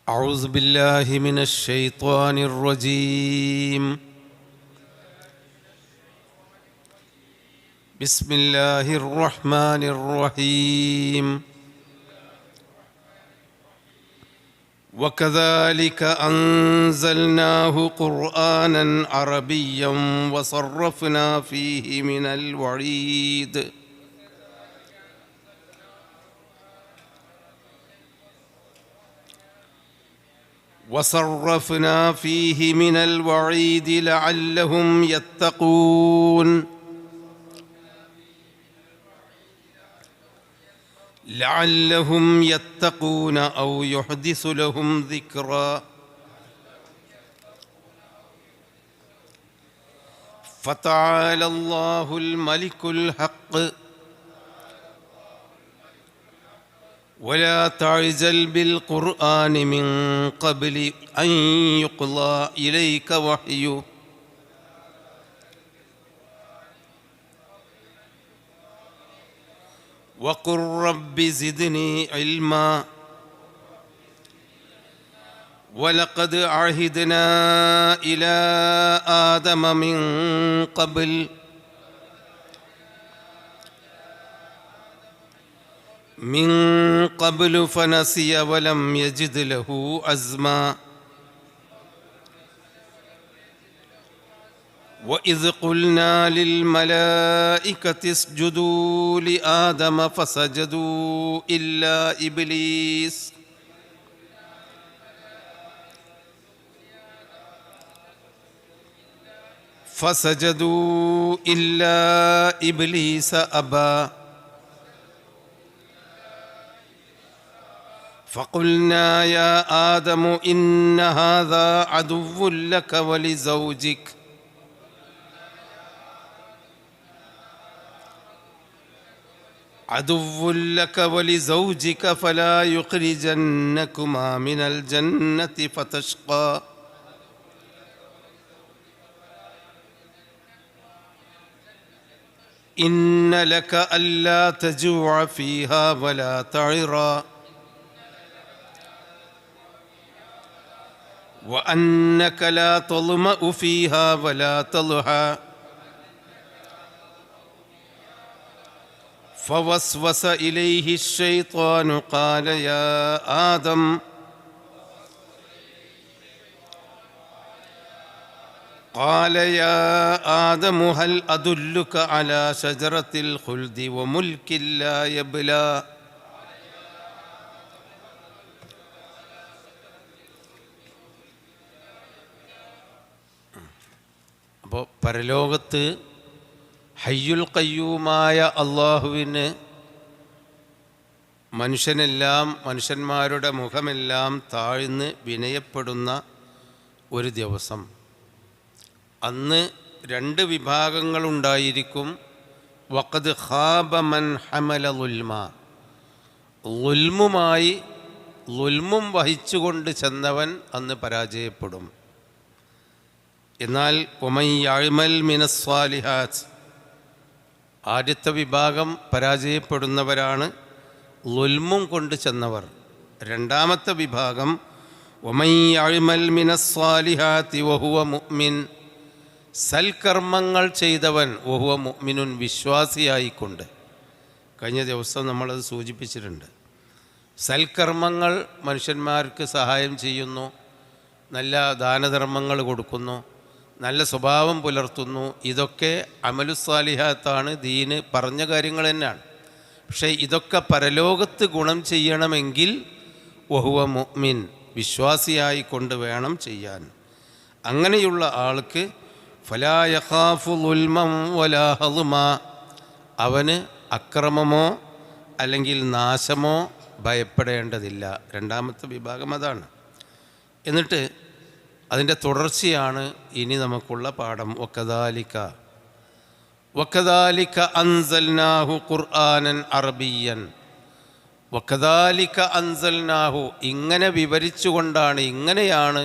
أعوذ بالله من الشيطان الرجيم. بسم الله الرحمن الرحيم. وكذلك أنزلناه قرآنا عربيا وصرفنا فيه من الوعيد لعلهم يتقون أو يحدث لهم ذكرا. فتعالى الله الملك الحق ولا تعجل بالقرآن من قبل أن يقضى إليك وحيه وقل رب زدني علما. ولقد عهدنا إلى آدم من قبل فنسي ولم يجد له عزما. وإذ قلنا للملائكة اسجدوا لآدم فسجدوا إلا إبليس أبى. فقلنا يا آدم إن هذا عدو لك ولزوجك فلا يخرجنكما من الجنة فتشقى. إن لك ألا تجوع فيها ولا تعرى وأنك لا تظمأ فيها ولا تضحى. فوسوس إليه الشيطان قال يا آدم هل أدلك على شجرة الخلد وملك لا يبلى. അപ്പോൾ പരലോകത്ത് ഹയ്യുൽ ഖയ്യൂമായ അള്ളാഹുവിന് മനുഷ്യന്മാരുടെ മുഖമെല്ലാം താഴ്ന്ന് വിനയപ്പെടുന്ന ഒരു ദിവസം. അന്ന് രണ്ട് വിഭാഗങ്ങളുണ്ടായിരിക്കും. വഖദ് ഖാബ മൻ ഹമല ളുൽമ, ളുൽമും വഹിച്ചുകൊണ്ട് ചെന്നവൻ അന്ന് പരാജയപ്പെടും. എന്നാൽ വമൻ യഅ്മൽ മിനസ് സ്വാലിഹാത്ത്, ആദ്യത്തെ വിഭാഗം പരാജയപ്പെടുന്നവരാണ്, ളുൽമും കൊണ്ട് ചെന്നവർ. രണ്ടാമത്തെ വിഭാഗം വമൻ യഅ്മൽ മിനസ് സ്വാലിഹാത്തി വഹുവ മുഅ്മിൻ, സൽക്കർമ്മങ്ങൾ ചെയ്തവൻ, വഹുവ മുഅ്മിനുൻ, വിശ്വാസിയായിക്കൊണ്ട്. കഴിഞ്ഞ ദിവസം നമ്മളത് സൂചിപ്പിച്ചിട്ടുണ്ട്. സൽക്കർമ്മങ്ങൾ മനുഷ്യന്മാർക്ക് സഹായം ചെയ്യുന്നു, നല്ല ദാനധർമ്മങ്ങൾ കൊടുക്കുന്നു, നല്ല സ്വഭാവം പുലർത്തുന്നു. ഇതൊക്കെ അമലുസ്സാലിഹാത്താണ്, ദീന് പറഞ്ഞ കാര്യങ്ങൾ തന്നെയാണ്. പക്ഷേ ഇതൊക്കെ പരലോകത്ത് ഗുണം ചെയ്യണമെങ്കിൽ വഹുവ മുഅ്മിൻ, വിശ്വാസിയായിക്കൊണ്ട് വേണം ചെയ്യാൻ. അങ്ങനെയുള്ള ആൾക്ക് ഫലാ യഖാഫു ളുൽമൻ വലാ ഹളുമാ, അവന് അക്രമമോ അല്ലെങ്കിൽ നാശമോ ഭയപ്പെടേണ്ടതില്ല. രണ്ടാമത്തെ വിഭാഗം അതാണ്. എന്നിട്ട് അതിൻ്റെ തുടർച്ചയാണ് ഇനി നമുക്കുള്ള പാഠം. വകദാലിക അൻസൽനാഹു ഖുർആനൻ അറബിയ്യൻ. വകദാലിക അൻസൽനാഹു, ഇങ്ങനെ വിവരിച്ചുകൊണ്ടാണ്, ഇങ്ങനെയാണ്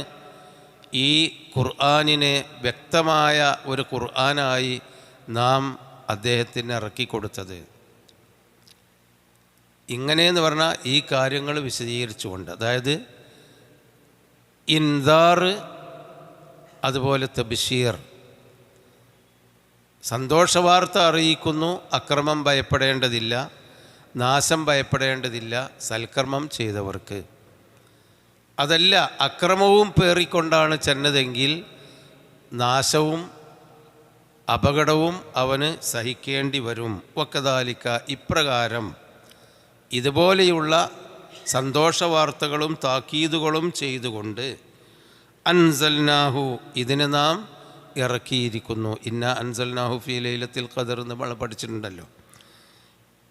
ഈ ഖുർആനിനെ വ്യക്തമായ ഒരു ഖുർആനായി നാം അദ്ദേഹത്തിന് ഇറക്കിക്കൊടുത്തത്. ഇങ്ങനെയെന്ന് പറഞ്ഞാൽ ഈ കാര്യങ്ങൾ വിശദീകരിച്ചുകൊണ്ട്, അതായത് ഇൻദാർ, അതുപോലെ തബ്ശീർ. സന്തോഷവാർത്ത അറിയിക്കുന്നു, അക്രമം ഭയപ്പെടേണ്ടതില്ല, നാശം ഭയപ്പെടേണ്ടതില്ല സൽക്കർമ്മം ചെയ്തവർക്ക്. അതല്ല, അക്രമവും പേറിക്കൊണ്ടാണ് ചെന്നതെങ്കിൽ നാശവും അപകടവും അവന് സഹിക്കേണ്ടി വരും. വക്കദാലിക, ഇപ്രകാരം ഇതുപോലെയുള്ള സന്തോഷവാർത്തകളും താക്കീതുകളും ചെയ്തുകൊണ്ട് അൻസൽനാഹു, ഇതിനെ നാം ഇറക്കിയിരിക്കുന്നു. ഇന്ന അൻസൽനാഹു ഫീ ലൈലത്തിൽ ഖദർ എന്ന് നമ്മൾ പഠിച്ചിട്ടുണ്ടല്ലോ.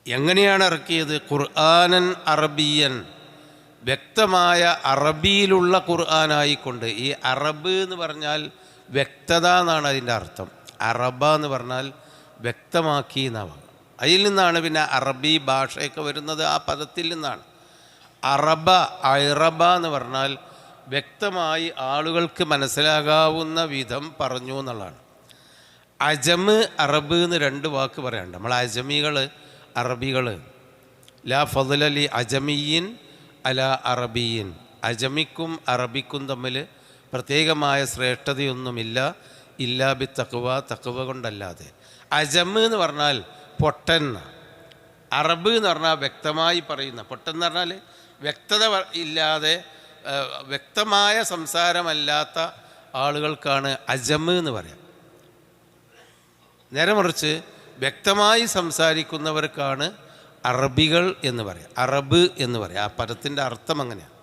എങ്ങനെയാണ് ഇറക്കിയത്? ഖുർആനൻ അറബിയൻ, വ്യക്തമായ അറബിയിലുള്ള ഖുർആനായിക്കൊണ്ട്. ഈ അറബ് എന്ന് പറഞ്ഞാൽ വ്യക്തത എന്നാണ് അതിൻ്റെ അർത്ഥം. അറബ എന്ന് പറഞ്ഞാൽ വ്യക്തമാക്കി എന്നാണ്. അതിൽ നിന്നാണ് പിന്നെ അറബി ഭാഷയൊക്കെ വരുന്നത്, ആ പദത്തിൽ നിന്നാണ്. അറബ, അറബ എന്ന് പറഞ്ഞാൽ വ്യക്തമായി ആളുകൾക്ക് മനസ്സിലാകാവുന്ന വിധം പറഞ്ഞു എന്നുള്ളതാണ്. അജമ്, അറബ് എന്ന് രണ്ട് വാക്ക് പറയാനുണ്ട്. നമ്മൾ അജമികൾ, അറബികൾ. ലാ ഫضല ലി അജമിയിൻ അല അറബിയിൻ. അജമിക്കും അറബിക്കും തമ്മിൽ പ്രത്യേകമായ ശ്രേഷ്ഠതയൊന്നുമില്ല, ഇല്ലാ ബി തഖ്വ, തഖ്വ കൊണ്ടല്ലാതെ. അജമ് എന്ന് പറഞ്ഞാൽ പൊട്ടൻ, അറബ് എന്ന് പറഞ്ഞാൽ വ്യക്തമായി പറയുന്ന. പൊട്ടൻ എന്ന് പറഞ്ഞാൽ വ്യക്തത ഇല്ലാതെ, വ്യക്തമായ സംസാരമല്ലാത്ത ആളുകൾക്കാണ് അജമ് എന്ന് പറയാം. നേരെ മറിച്ച് വ്യക്തമായി സംസാരിക്കുന്നവർക്കാണ് അറബികൾ എന്ന് പറയാം, അറബ് എന്ന് പറയാം. ആ പദത്തിൻ്റെ അർത്ഥം അങ്ങനെയാണ്.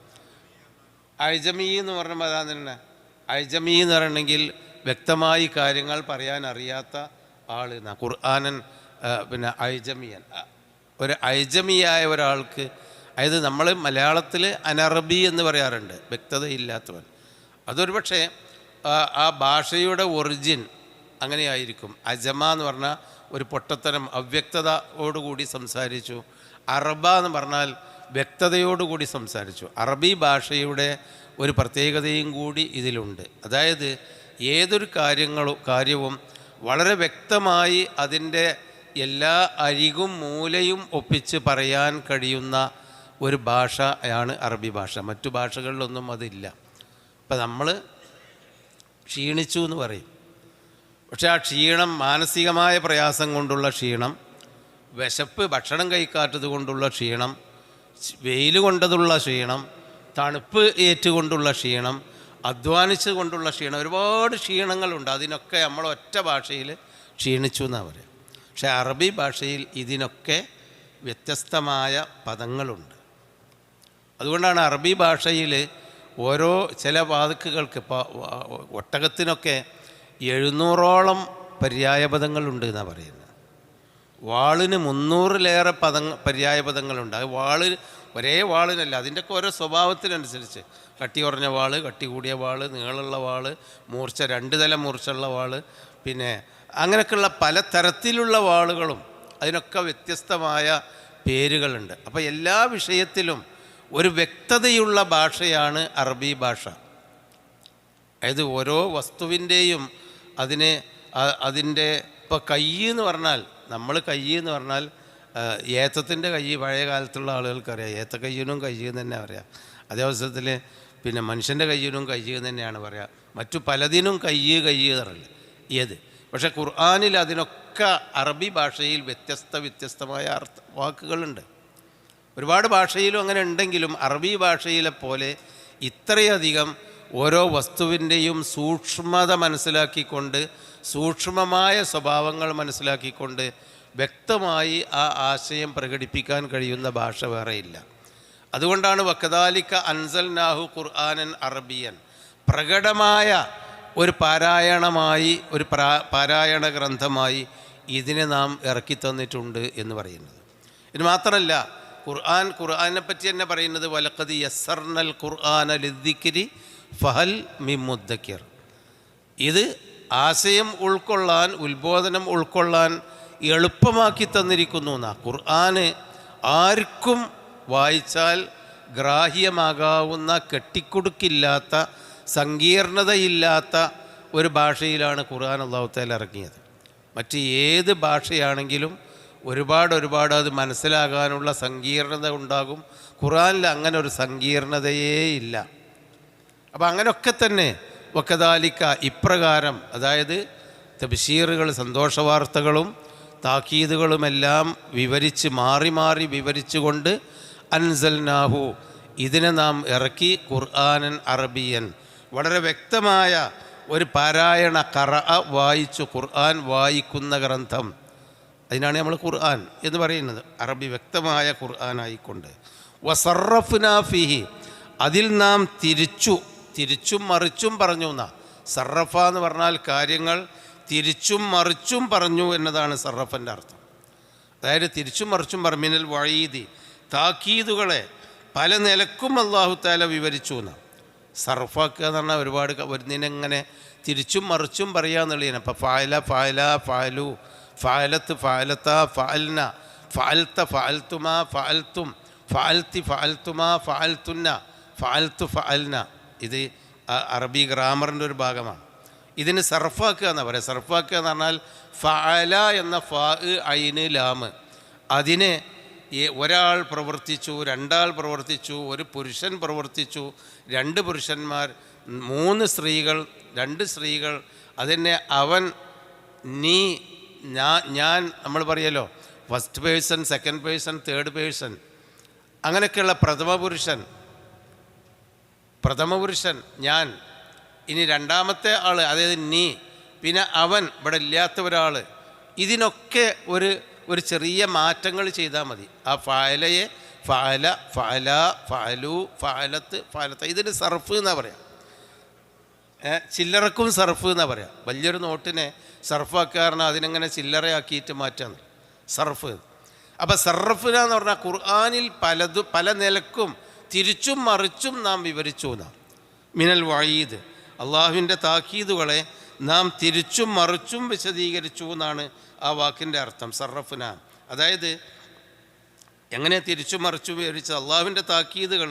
അജമി എന്ന് പറഞ്ഞാൽ അതാ തന്നെ. അജമി എന്ന് പറയണമെങ്കിൽ വ്യക്തമായി കാര്യങ്ങൾ പറയാൻ അറിയാത്ത ആൾ എന്നാ. ഖുർആനൻ പിന്നെ അജമിയൻ, ഒരു അജമിയായ ഒരാൾക്ക്, അതായത് നമ്മൾ മലയാളത്തിൽ അനറബി എന്ന് പറയാറുണ്ട്, വ്യക്തതയില്ലാത്തവൻ. അതൊരു പക്ഷേ ആ ഭാഷയുടെ ഒറിജിൻ അങ്ങനെയായിരിക്കും. അജമ എന്ന് പറഞ്ഞാൽ ഒരു പൊട്ടത്തരം, അവ്യക്തതയോടുകൂടി സംസാരിച്ചു. അറബ എന്ന് പറഞ്ഞാൽ വ്യക്തതയോടുകൂടി സംസാരിച്ചു. അറബി ഭാഷയുടെ ഒരു പ്രത്യേകതയും കൂടി ഇതിലുണ്ട്. അതായത് ഏതൊരു കാര്യവും വളരെ വ്യക്തമായി അതിൻ്റെ എല്ലാ അരികും മൂലയും ഒപ്പിച്ച് പറയാൻ കഴിയുന്ന ഒരു ഭാഷയാണ് അറബി ഭാഷ. മറ്റു ഭാഷകളിലൊന്നും അതില്ല. ഇപ്പം നമ്മൾ ക്ഷീണിച്ചു എന്ന് പറയും, പക്ഷേ ആ ക്ഷീണം മാനസികമായ പ്രയാസം കൊണ്ടുള്ള ക്ഷീണം, വിശപ്പ്, ഭക്ഷണം കഴിക്കാത്തത് കൊണ്ടുള്ള ക്ഷീണം, വെയിൽ കൊണ്ടതുള്ള ക്ഷീണം, തണുപ്പ് ഏറ്റുകൊണ്ടുള്ള ക്ഷീണം, അധ്വാനിച്ചു കൊണ്ടുള്ള ക്ഷീണം, ഒരുപാട് ക്ഷീണങ്ങളുണ്ട്. അതിനൊക്കെ നമ്മൾ ഒറ്റ ഭാഷയിൽ ക്ഷീണിച്ചു എന്നാണ് പറയുക. പക്ഷേ അറബി ഭാഷയിൽ ഇതിനൊക്കെ വ്യത്യസ്തമായ പദങ്ങളുണ്ട്. അതുകൊണ്ടാണ് അറബി ഭാഷയിൽ ഓരോ ചില വാക്കുകൾക്ക്, ഇപ്പോൾ ഒട്ടകത്തിനൊക്കെ 700ഓളം പര്യായപദങ്ങളുണ്ട് എന്നാണ് പറയുന്നത്. വാളിന് 300-ലേറെ പര്യായപദങ്ങളുണ്ട്. അത് ഒരേ വാളിനല്ല, അതിൻ്റെയൊക്കെ ഓരോ സ്വഭാവത്തിനനുസരിച്ച്. കട്ടി കുറഞ്ഞ വാള്, കട്ടി കൂടിയ വാള്, നീളമുള്ള വാള്, മൂർച്ച 2 തല മൂർച്ചയുള്ള വാള്, പിന്നെ അങ്ങനെയൊക്കെയുള്ള പല തരത്തിലുള്ള വാളുകളും അതിനൊക്കെ വ്യത്യസ്തമായ പേരുകളുണ്ട്. അപ്പോൾ എല്ലാ വിഷയത്തിലും ഒരു വ്യക്തതയുള്ള ഭാഷയാണ് അറബി ഭാഷ. അതായത് ഓരോ വസ്തുവിൻ്റെയും അതിൻ്റെ ഇപ്പോൾ കൈ എന്ന് പറഞ്ഞാൽ, നമ്മൾ കൈ എന്ന് പറഞ്ഞാൽ ഏത്തത്തിൻ്റെ കൈ പഴയ കാലത്തുള്ള ആളുകൾക്കറിയാം. ഏത്ത കയ്യനും കയ്യെന്ന് തന്നെ പറയാം. അതേ അവസരത്തിൽ പിന്നെ മനുഷ്യൻ്റെ കയ്യനും കയ്യെന്ന് തന്നെയാണ് പറയുക. മറ്റു പലതിനും കയ്യ് എന്നറിയില്ല ഏത്. പക്ഷേ ഖുർആനിൽ അതിനൊക്കെ അറബി ഭാഷയിൽ വ്യത്യസ്തമായ വാക്കുകളുണ്ട്. ഒരുപാട് ഭാഷയിലും അങ്ങനെ ഉണ്ടെങ്കിലും അറബി ഭാഷയിലെ പോലെ ഇത്രയധികം ഓരോ വസ്തുവിൻ്റെയും സൂക്ഷ്മത മനസ്സിലാക്കിക്കൊണ്ട്, സൂക്ഷ്മമായ സ്വഭാവങ്ങൾ മനസ്സിലാക്കിക്കൊണ്ട് വ്യക്തമായി ആ ആശയം പ്രകടിപ്പിക്കാൻ കഴിയുന്ന ഭാഷ വേറെയില്ല. അതുകൊണ്ടാണ് വക്കദാലിക അൻസൽനാഹു ഖുർആനൻ അറബിയൻ, പ്രകടമായ ഒരു പാരായണമായി, ഒരു പാരായണ ഗ്രന്ഥമായി ഇതിനെ നാം ഇറക്കി തന്നിട്ടുണ്ട് എന്ന് പറയുന്നത്. ഇത് മാത്രമല്ല, ഖുർആനെ പറ്റി തന്നെ പറയുന്നത് വലഖദ് യസ്സർനൽ ഖുർആന ലിദ്ദിക്രി ഫഹൽ മിൻ മുദ്ദക്കിർ. ഇത് ആശയം ഉൾക്കൊള്ളാൻ, ഉത്ബോധനം ഉൾക്കൊള്ളാൻ എളുപ്പമാക്കി തന്നിരിക്കുന്നു എന്നാണ്. ഖുർആന് ആർക്കും വായിച്ചാൽ ഗ്രാഹ്യമാകാവുന്ന, കെട്ടിക്കുടുക്കില്ലാത്ത, സങ്കീർണതയില്ലാത്ത ഒരു ഭാഷയിലാണ് ഖുർആൻ അല്ലാഹു തആല ഇറക്കിയത്. മറ്റ് ഏത് ഭാഷയാണെങ്കിലും ഒരുപാട് അത് മനസ്സിലാകാനുള്ള സങ്കീർണത ഉണ്ടാകും. ഖുർആനിൽ അങ്ങനെ ഒരു സങ്കീർണതയേ ഇല്ല. അപ്പോൾ അങ്ങനെയൊക്കെ തന്നെ വക്കദാലിക്ക ഇപ്രകാരം, അതായത് തബ്ശീറുകൾ സന്തോഷവാർത്തകളും താക്കീതുകളുമെല്ലാം വിവരിച്ച് മാറി മാറി വിവരിച്ചുകൊണ്ട് അൻസൽനാഹു ഇതിനെ നാം ഇറക്കി ഖുർആനൻ അറബിയൻ, വളരെ വ്യക്തമായ ഒരു പാരായണ വായിച്ചു ഖുർആൻ വായിക്കുന്ന ഗ്രന്ഥം, അതിനാണ് നമ്മൾ ഖുർആൻ എന്ന് പറയുന്നത്, അറബി വ്യക്തമായ ഖുർആനായിക്കൊണ്ട്. വസറഫ്നാ ഫീഹി അതിൽ നാം തിരിച്ചും മറിച്ചും പറഞ്ഞു എന്നാ. സറഫ എന്ന് പറഞ്ഞാൽ കാര്യങ്ങൾ തിരിച്ചും മറിച്ചും പറഞ്ഞു എന്നതാണ് സറഫൻ്റെ അർത്ഥം. അതായത് തിരിച്ചും മറിച്ചും മിനൽ വഈദി താക്കീതുകളെ പല നിലക്കും അല്ലാഹു തആല വിവരിച്ചു എന്നാണ്. സർഫാക്കുക എന്ന് പറഞ്ഞാൽ ഒരുപാട് വരുന്നതിനെങ്ങനെ തിരിച്ചും മറിച്ചും പറയാന്നുള്ളതിന്. അപ്പം ഫഅല ഫഅല ഫഅലു ഫഅലത്ത് ഫഅലത ഫഅൽന ഫഅൽത ഫഅൽതുമാ ഫഅൽതും ഫഅൽതി ഫഅൽതുമാ ഫഅൽതുന്ന ഫഅൽതു ഫഅൽന. ഇത് അറബി ഗ്രാമറിൻ്റെ ഒരു ഭാഗമാണ്. ഇതിന് സർഫാക്കുക എന്നാണ് പറയുക. സർഫാക്കുക എന്ന് പറഞ്ഞാൽ ഫഅല എന്ന ഫാ ഐന് ലാമ്, അതിനെ ഒരാൾ പ്രവർത്തിച്ചു, രണ്ടാൾ പ്രവർത്തിച്ചു, ഒരു പുരുഷൻ പ്രവർത്തിച്ചു, രണ്ട് പുരുഷന്മാർ, മൂന്ന് സ്ത്രീകൾ, രണ്ട് സ്ത്രീകൾ, അതിനെ അവൻ, നീ, ഞാൻ, നമ്മൾ പറയല്ലോ first person, second person, third person, അങ്ങനെയൊക്കെയുള്ള പ്രഥമ പുരുഷൻ ഞാൻ, ഇനി രണ്ടാമത്തെ ആൾ, അതായത് നീ, പിന്നെ അവൻ, ഇവിടെ ഇല്ലാത്ത ഒരാൾ. ഇതിനൊക്കെ ഒരു ചെറിയ മാറ്റങ്ങൾ ചെയ്താൽ മതി. ആ ഫഅലയെ ഫഅല ഫഅല ഫഅലു ഫഅലത്ത് ഫഅലത്ത, ഇതിന് സർഫ് എന്നാണ് പറയാം. ചില്ലറക്കും സർഫ് എന്നാണ് പറയാം. വലിയൊരു നോട്ടിനെ സർഫാക്കാരനെ അതിനെങ്ങനെ ചില്ലറയാക്കിയിട്ട് മാറ്റാന്ന് സർഫ്. അപ്പോൾ സർഫിന എന്ന് പറഞ്ഞാൽ ഖുർആനിൽ പല നിലക്കും തിരിച്ചും മറിച്ചും നാം വിവരിച്ചു എന്നാണ്. മിനൽ വഈദ് അള്ളാഹുവിൻ്റെ താക്കീതുകളെ നാം തിരിച്ചും മറിച്ചും വിശദീകരിച്ചു എന്നാണ് ആ വാക്കിൻ്റെ അർത്ഥം. സർറഫ്ന അതായത് എങ്ങനെ തിരിച്ചും മറിച്ചും വിവരിച്ചത്? അള്ളാഹുവിൻ്റെ താക്കീതുകൾ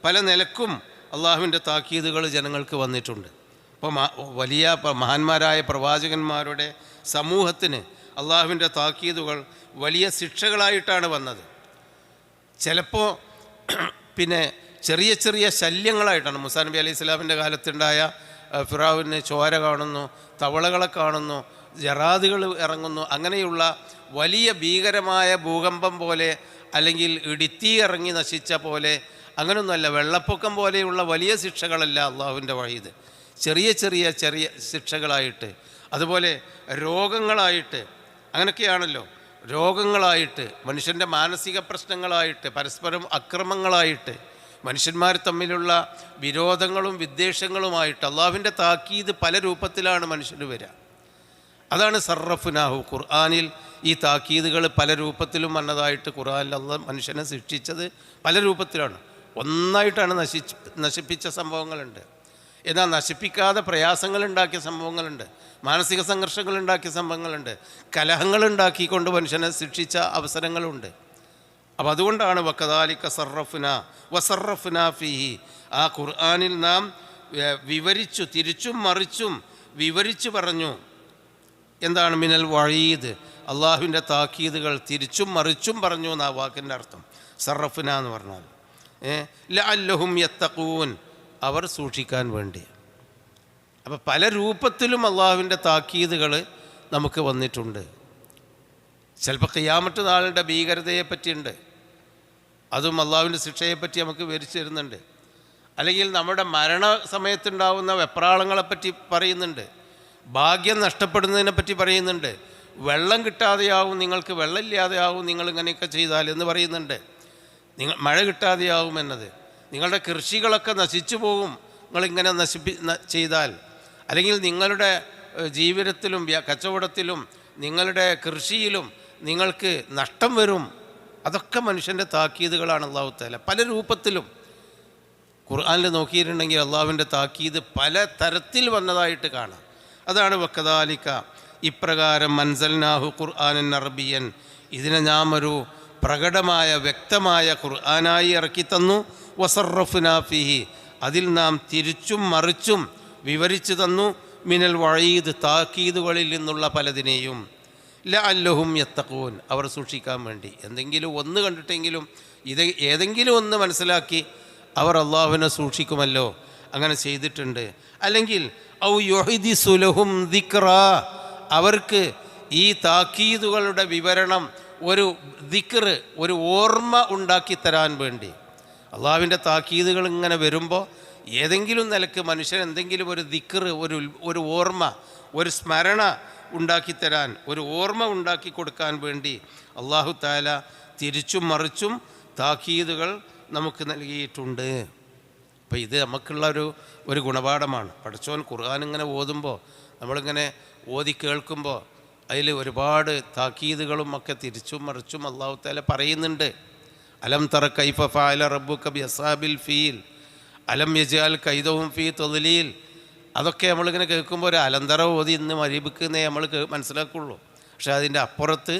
പല നിലക്കും അള്ളാഹുവിൻ്റെ താക്കീതുകൾ ജനങ്ങൾക്ക് വന്നിട്ടുണ്ട്. അപ്പോൾ വലിയ മഹാന്മാരായ പ്രവാചകന്മാരുടെ സമൂഹത്തിന് അള്ളാഹുവിൻ്റെ താക്കീതുകൾ വലിയ ശിക്ഷകളായിട്ടാണ് വന്നത്. ചിലപ്പോൾ പിന്നെ ചെറിയ ചെറിയ ശല്യങ്ങളായിട്ടാണ്. മൂസാ നബി അലൈഹി സ്വലാമിൻ്റെ കാലത്തുണ്ടായ ഫിറഔന് ചോര കാണുന്നു, തവളകളെ കാണുന്നു, ജറാദുകൾ ഇറങ്ങുന്നു, അങ്ങനെയുള്ള വലിയ ഭീകരമായ ഭൂകമ്പം പോലെ അല്ലെങ്കിൽ ഇടിത്തി ഇറങ്ങി നശിച്ച പോലെ അങ്ങനെയൊന്നുമല്ല. വെള്ളപ്പൊക്കം പോലെയുള്ള വലിയ ശിക്ഷകളല്ല അള്ളാഹുവിൻ്റെ വഴീത്. ചെറിയ ചെറിയ ചെറിയ ശിക്ഷകളായിട്ട്, അതുപോലെ രോഗങ്ങളായിട്ട്, അങ്ങനെയൊക്കെയാണല്ലോ. രോഗങ്ങളായിട്ട്, മനുഷ്യൻ്റെ മാനസിക പ്രശ്നങ്ങളായിട്ട്, പരസ്പരം അക്രമങ്ങളായിട്ട്, മനുഷ്യന്മാർ തമ്മിലുള്ള വിരോധങ്ങളും വിദ്വേഷങ്ങളുമായിട്ട് അള്ളാഹുവിൻ്റെ താക്കീത് പല രൂപത്തിലാണ് മനുഷ്യന് വരിക. അതാണ് സർറഫ്നാഹു. ഖുർആനിൽ ഈ താക്കീതുകൾ പല രൂപത്തിലും വന്നതായിട്ട് ഖുർആനിൽ അള്ളാഹ് മനുഷ്യനെ ശിക്ഷിച്ചത് പല രൂപത്തിലാണ്. ഒന്നായിട്ടാണ് നശിപ്പിച്ച സംഭവങ്ങളുണ്ട്, എന്നാൽ നശിപ്പിക്കാതെ പ്രയാസങ്ങളുണ്ടാക്കിയ സംഭവങ്ങളുണ്ട്, മാനസിക സംഘർഷങ്ങളുണ്ടാക്കിയ സംഭവങ്ങളുണ്ട്, കലഹങ്ങളുണ്ടാക്കിക്കൊണ്ട് മനുഷ്യനെ ശിക്ഷിച്ച അവസരങ്ങളുണ്ട്. അപ്പം അതുകൊണ്ടാണ് വക്കദാലിക സർറഫ്ന വസറഫ്ന ഫീഹി, ആ ഖുർആനിൽ നാം വിവരിച്ചു, തിരിച്ചും മറിച്ചും വിവരിച്ചു പറഞ്ഞു. എന്താണ് മിനൽ വഈദ്? അള്ളാഹുവിൻ്റെ താക്കീതുകൾ തിരിച്ചും മറിച്ചും പറഞ്ഞു എന്നാ വാക്കിൻ്റെ അർത്ഥം. സർറഫ്ന എന്ന് പറഞ്ഞാൽ ലഅല്ലഹും യത്തഖൂൻ, അവർ സൂക്ഷിക്കാൻ വേണ്ടി. അപ്പോൾ പല രൂപത്തിലും അള്ളാഹുവിൻ്റെ താക്കീതുകൾ നമുക്ക് വന്നിട്ടുണ്ട്. ചിലപ്പോൾ ഖിയാമത്ത് നാളിൻ്റെ ഭീകരതയെ പറ്റിയുണ്ട്, അതും അള്ളാഹുവിൻ്റെ ശിക്ഷയെപ്പറ്റി നമുക്ക് വിവരിച്ചു തരുന്നുണ്ട്. അല്ലെങ്കിൽ നമ്മുടെ മരണ സമയത്തുണ്ടാവുന്ന വെപ്രാളങ്ങളെപ്പറ്റി പറയുന്നുണ്ട്, ഭാഗ്യം നഷ്ടപ്പെടുന്നതിനെ പറ്റി പറയുന്നുണ്ട്, വെള്ളം കിട്ടാതെയാവും നിങ്ങൾക്ക്, വെള്ളമില്ലാതെയാവും നിങ്ങൾ ഇങ്ങനെയൊക്കെ ചെയ്താൽ എന്ന് പറയുന്നുണ്ട്. മഴ കിട്ടാതെയാവും എന്നത്, നിങ്ങളുടെ കൃഷികളൊക്കെ നശിച്ചു പോകും നിങ്ങളിങ്ങനെ ചെയ്താൽ, അല്ലെങ്കിൽ നിങ്ങളുടെ ജീവിതത്തിലും കച്ചവടത്തിലും നിങ്ങളുടെ കൃഷിയിലും നിങ്ങൾക്ക് നഷ്ടം വരും. അതൊക്കെ മനുഷ്യൻ്റെ താക്കീതുകളാണ് അല്ലാഹു തആല പല രൂപത്തിലും. ഖുർആനിൽ നോക്കിയിട്ടുണ്ടെങ്കിൽ അള്ളാഹുവിൻ്റെ താക്കീത് പല തരത്തിൽ വന്നതായിട്ട് കാണാം. അതാണ് വക്കദാലിക ഇപ്രകാരം അൻസൽനാഹു ഖുർആനൻ അറബിയൻ, ഇതിനെ നാം ഒരു പ്രകടമായ വ്യക്തമായ ഖുർആനായി ഇറക്കി തന്നു. വസറഫ്നാ ഫീഹി, അതിൽ നാം തിരിച്ചും മറിച്ചും വിവരിച്ചു തന്നു. മിനൽ വഈദ്, താക്കീതുകളിൽ നിന്നുള്ള പലതിനെയും. ലഅല്ലഹും യത്തഖൂൻ, അവർ സൂക്ഷിക്കാൻ വേണ്ടി. എന്തെങ്കിലും ഒന്ന് കണ്ടിട്ടെങ്കിലും ഏതെങ്കിലും ഒന്ന് മനസ്സിലാക്കി അവർ അള്ളാഹുവിനെ സൂക്ഷിക്കുമല്ലോ, അങ്ങനെ ചെയ്തിട്ടുണ്ട്. അല്ലെങ്കിൽ ഔ യുഹ്ദിസു ലഹും ദിക്റ, അവർക്ക് ഈ താക്കീതുകളുടെ വിവരണം ഒരു ദിക്ർ, ഒരു ഓർമ്മ ഉണ്ടാക്കി തരാൻ വേണ്ടി. അള്ളാഹുവിൻ്റെ താക്കീതുകൾ ഇങ്ങനെ വരുമ്പോൾ ഏതെങ്കിലും നിലക്ക് മനുഷ്യൻ എന്തെങ്കിലും ഒരു ദിക്ർ, ഒരു ഓർമ്മ, ഒരു സ്മരണ ഉണ്ടാക്കിത്തരാൻ, ഒരു ഓർമ്മ ഉണ്ടാക്കി കൊടുക്കാൻ വേണ്ടി അള്ളാഹു തആല തിരിച്ചും മറിച്ചും താക്കീതുകൾ നമുക്ക് നൽകിയിട്ടുണ്ട്. അപ്പോൾ ഇത് നമുക്കുള്ള ഒരു ഗുണപാഠമാണ്. പഠിച്ചോൻ ഖുർആൻ ഇങ്ങനെ ഓതുമ്പോൾ, നമ്മളിങ്ങനെ ഓതി കേൾക്കുമ്പോൾ അതിൽ ഒരുപാട് താക്കീതുകളും ഒക്കെ തിരിച്ചും മറിച്ചും അള്ളാഹു തആല പറയുന്നുണ്ട്. അലം തറ കൈഫ ഫഅല റബ്ബുക ബി അസ്ഹാബിൽ ഫീൽ അലം യജ്അൽ കൈദഹും ഫീ തദ്ലീൽ. അതൊക്കെ നമ്മളിങ്ങനെ കേൾക്കുമ്പോൾ ഒരു അലന്തറ ഓതി ഇന്ന് മരീബിക്കുന്നേ നമ്മൾ മനസ്സിലാക്കുള്ളൂ. പക്ഷെ അതിൻ്റെ അപ്പുറത്ത്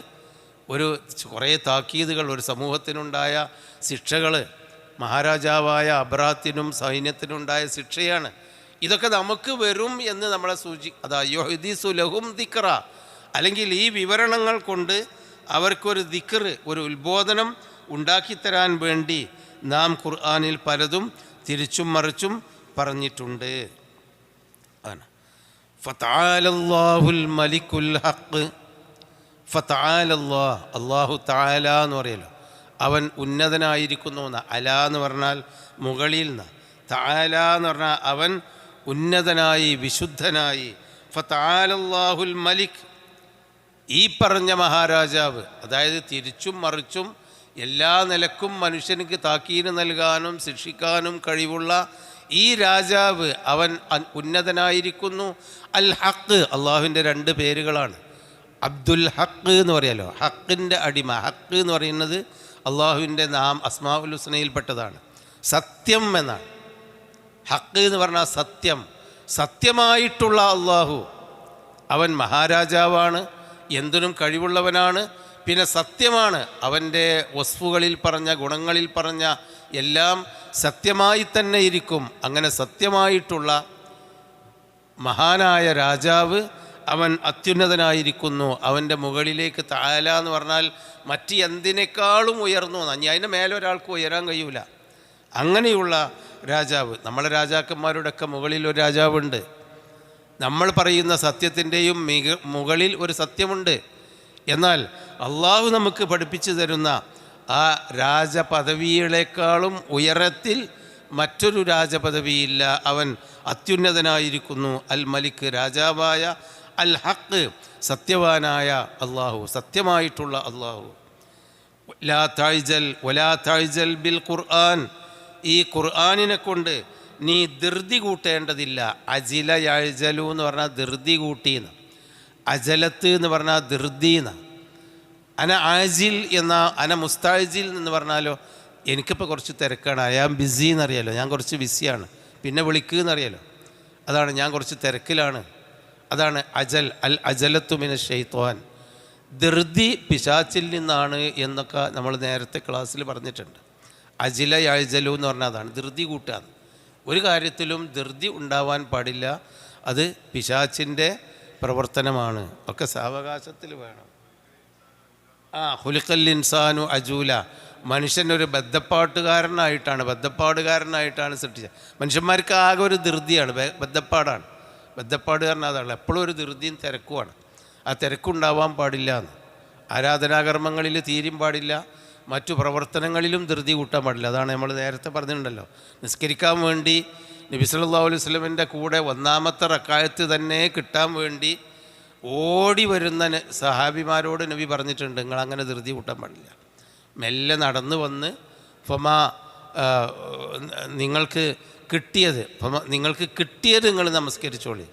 കുറേ താക്കീതുകൾ, ഒരു സമൂഹത്തിനുണ്ടായ ശിക്ഷകൾ, മഹാരാജാവായ അബ്രാത്തിനും സൈന്യത്തിനുണ്ടായ ശിക്ഷയാണ്. ഇതൊക്കെ നമുക്ക് വരും എന്ന് നമ്മളെ അതാ യുഹ്ദിസു ലഹും ദിക്റ, അല്ലെങ്കിൽ ഈ വിവരണങ്ങൾ കൊണ്ട് അവർക്കൊരു ദിക്ർ, ഒരു ഉത്ബോധനം ഉണ്ടാക്കിത്തരാൻ വേണ്ടി നാം ഖുർആനിൽ പലതും തിരിച്ചും മറിച്ചും പറഞ്ഞിട്ടുണ്ട്. ആണ് ഫതആലല്ലാഹുൽ മലിക്കുൽ ഹഖ്. ഫതആലല്ലാഹ്, അല്ലാഹു തആല എന്ന് പറയല്ലോ, അവൻ ഉന്നതനായിരിക്കുന്നു എന്ന്. അല എന്ന് പറഞ്ഞാൽ മുകളിൽ നിന്ന്, തആല എന്ന് പറഞ്ഞാൽ അവൻ ഉന്നതനായി, വിശുദ്ധനായി. ഫതആലല്ലാഹുൽ മലിക്, ഈ പറഞ്ഞ മഹാരാജാവ്, അതായത് തിരിച്ചും മറിച്ചും എല്ലാ നിലക്കും മനുഷ്യർക്ക് താക്കീന് നൽകാനും ശിക്ഷിക്കാനും കഴിവുള്ള ഈ രാജാവ് അവൻ ഉന്നതനായിരിക്കുന്നു. അൽ ഹഖ്, അള്ളാഹുവിൻ്റെ 2 പേരുകളാണ്. അബ്ദുൽ ഹഖ് എന്ന് പറയാലോ, ഹക്കിൻ്റെ അടിമ. ഹഖ് എന്ന് പറയുന്നത് അള്ളാഹുവിൻ്റെ അസ്മാഉൽ ഹുസ്നയിൽപ്പെട്ടതാണ്. സത്യം എന്നാണ്. ഹഖ് എന്ന് പറഞ്ഞാൽ സത്യം, സത്യമായിട്ടുള്ള അള്ളാഹു. അവൻ മഹാരാജാവാണ്, എന്തിനും കഴിവുള്ളവനാണ്, പിന്നെ സത്യമാണ്. അവൻ്റെ വസ്ഫുകളിൽ പറഞ്ഞ, ഗുണങ്ങളിൽ പറഞ്ഞ എല്ലാം സത്യമായി തന്നെ ഇരിക്കും. അങ്ങനെ സത്യമായിട്ടുള്ള മഹാനായ രാജാവ് അവൻ അത്യുന്നതനായിരിക്കുന്നു. അവൻ്റെ മുകളിലേക്ക് തആല എന്ന് പറഞ്ഞാൽ മറ്റ് എന്തിനേക്കാളും ഉയർന്നു. ഇനി അതിൻ്റെ മേലെ ഒരാൾക്ക് ഉയരാൻ കഴിയൂല. അങ്ങനെയുള്ള രാജാവ്. നമ്മളെ രാജാക്കന്മാരുടെയൊക്കെ മുകളിൽ ഒരു രാജാവുണ്ട്. നമ്മൾ പറയുന്ന സത്യത്തിൻ്റെയും മുകളിൽ ഒരു സത്യമുണ്ട്. എന്നാൽ അള്ളാഹു നമുക്ക് പഠിപ്പിച്ചു തരുന്ന ആ രാജപദവികളെക്കാളും ഉയരത്തിൽ മറ്റൊരു രാജപദവിയില്ല. അവൻ അത്യുന്നതനായിരിക്കുന്നു. അൽ മലിക്, രാജാവായ. അൽ ഹഖ്, സത്യവാനായ അള്ളാഹു, സത്യമായിട്ടുള്ള അള്ളാഹു. ലാ തഅ്ജൽ വലാ തഅ്ജൽ ബിൽ ഖുർആൻ, ഈ ഖുർആനിനെ കൊണ്ട് നീ ധൃതി കൂട്ടേണ്ടതില്ല. അജില യഅ്ജലു എന്ന് പറഞ്ഞാൽ ധൃതി കൂട്ടിയെന്ന്. അജലത്ത് എന്ന് പറഞ്ഞാൽ ധൃതിന്ന്. അന ആജിൽ അന മുസ്താജിൽ എന്ന് പറഞ്ഞാലോ, എനിക്കിപ്പോൾ കുറച്ച് തിരക്കാണ്, ഐ ആം ബിസി എന്നറിയാലോ, ഞാൻ കുറച്ച് ബിസിയാണ്, പിന്നെ വിളിക്കുക എന്നറിയാലോ, അതാണ് ഞാൻ കുറച്ച് തിരക്കിലാണ്. അതാണ് അജൽ. അൽ അജലത്തു മിന ശൈത്വാൻ, ധൃതി പിശാച്ചിൽ നിന്നാണ് എന്നൊക്കെ നമ്മൾ നേരത്തെ ക്ലാസ്സിൽ പറഞ്ഞിട്ടുണ്ട്. അജില യഅ്ജലു എന്ന് പറഞ്ഞാൽ അതാണ് ധൃതി കൂട്ടുക. ഒരു കാര്യത്തിലും ധൃതി ഉണ്ടാവാൻ പാടില്ല, അത് പിശാച്ചിൻ്റെ പ്രവർത്തനമാണ്. ഒക്കെ സാവകാശത്തിൽ വേണം. ഖുലിഖൽ ഇൻസാനു അജൂല, മനുഷ്യനൊരു ബദ്ധപ്പാടുകാരനായിട്ടാണ് സൃഷ്ടിച്ചത്. മനുഷ്യന്മാർക്ക് ആകെ ഒരു ധൃതിയാണ്, ബദ്ധപ്പാടാണ്. ബദ്ധപ്പാട് കാരണം അതാണ്, എപ്പോഴും ഒരു ധൃതിയും തിരക്കുമാണ്. ആ തിരക്കുണ്ടാവാൻ പാടില്ല എന്ന്. ആരാധനാകർമ്മങ്ങളിൽ തീരും പാടില്ല, മറ്റു പ്രവർത്തനങ്ങളിലും ധൃതി കൂട്ടാൻ പാടില്ല. അതാണ് നമ്മൾ നേരത്തെ പറഞ്ഞിട്ടുണ്ടല്ലോ, നിസ്കരിക്കാൻ വേണ്ടി നബി സല്ലല്ലാഹു അലൈഹി വസല്ലമിൻ്റെ കൂടെ 1-ാമത്തെ റക്അത്ത് തന്നെ കിട്ടാൻ വേണ്ടി ഓടി വരുന്ന സഹാബിമാരോട് നബി പറഞ്ഞിട്ടുണ്ട്, നിങ്ങളങ്ങനെ ധൃതി കൂട്ടാൻ പാടില്ല. മെല്ലെ നടന്നു വന്ന് നിങ്ങൾക്ക് കിട്ടിയത് നിങ്ങൾ നമസ്കരിച്ചോളി.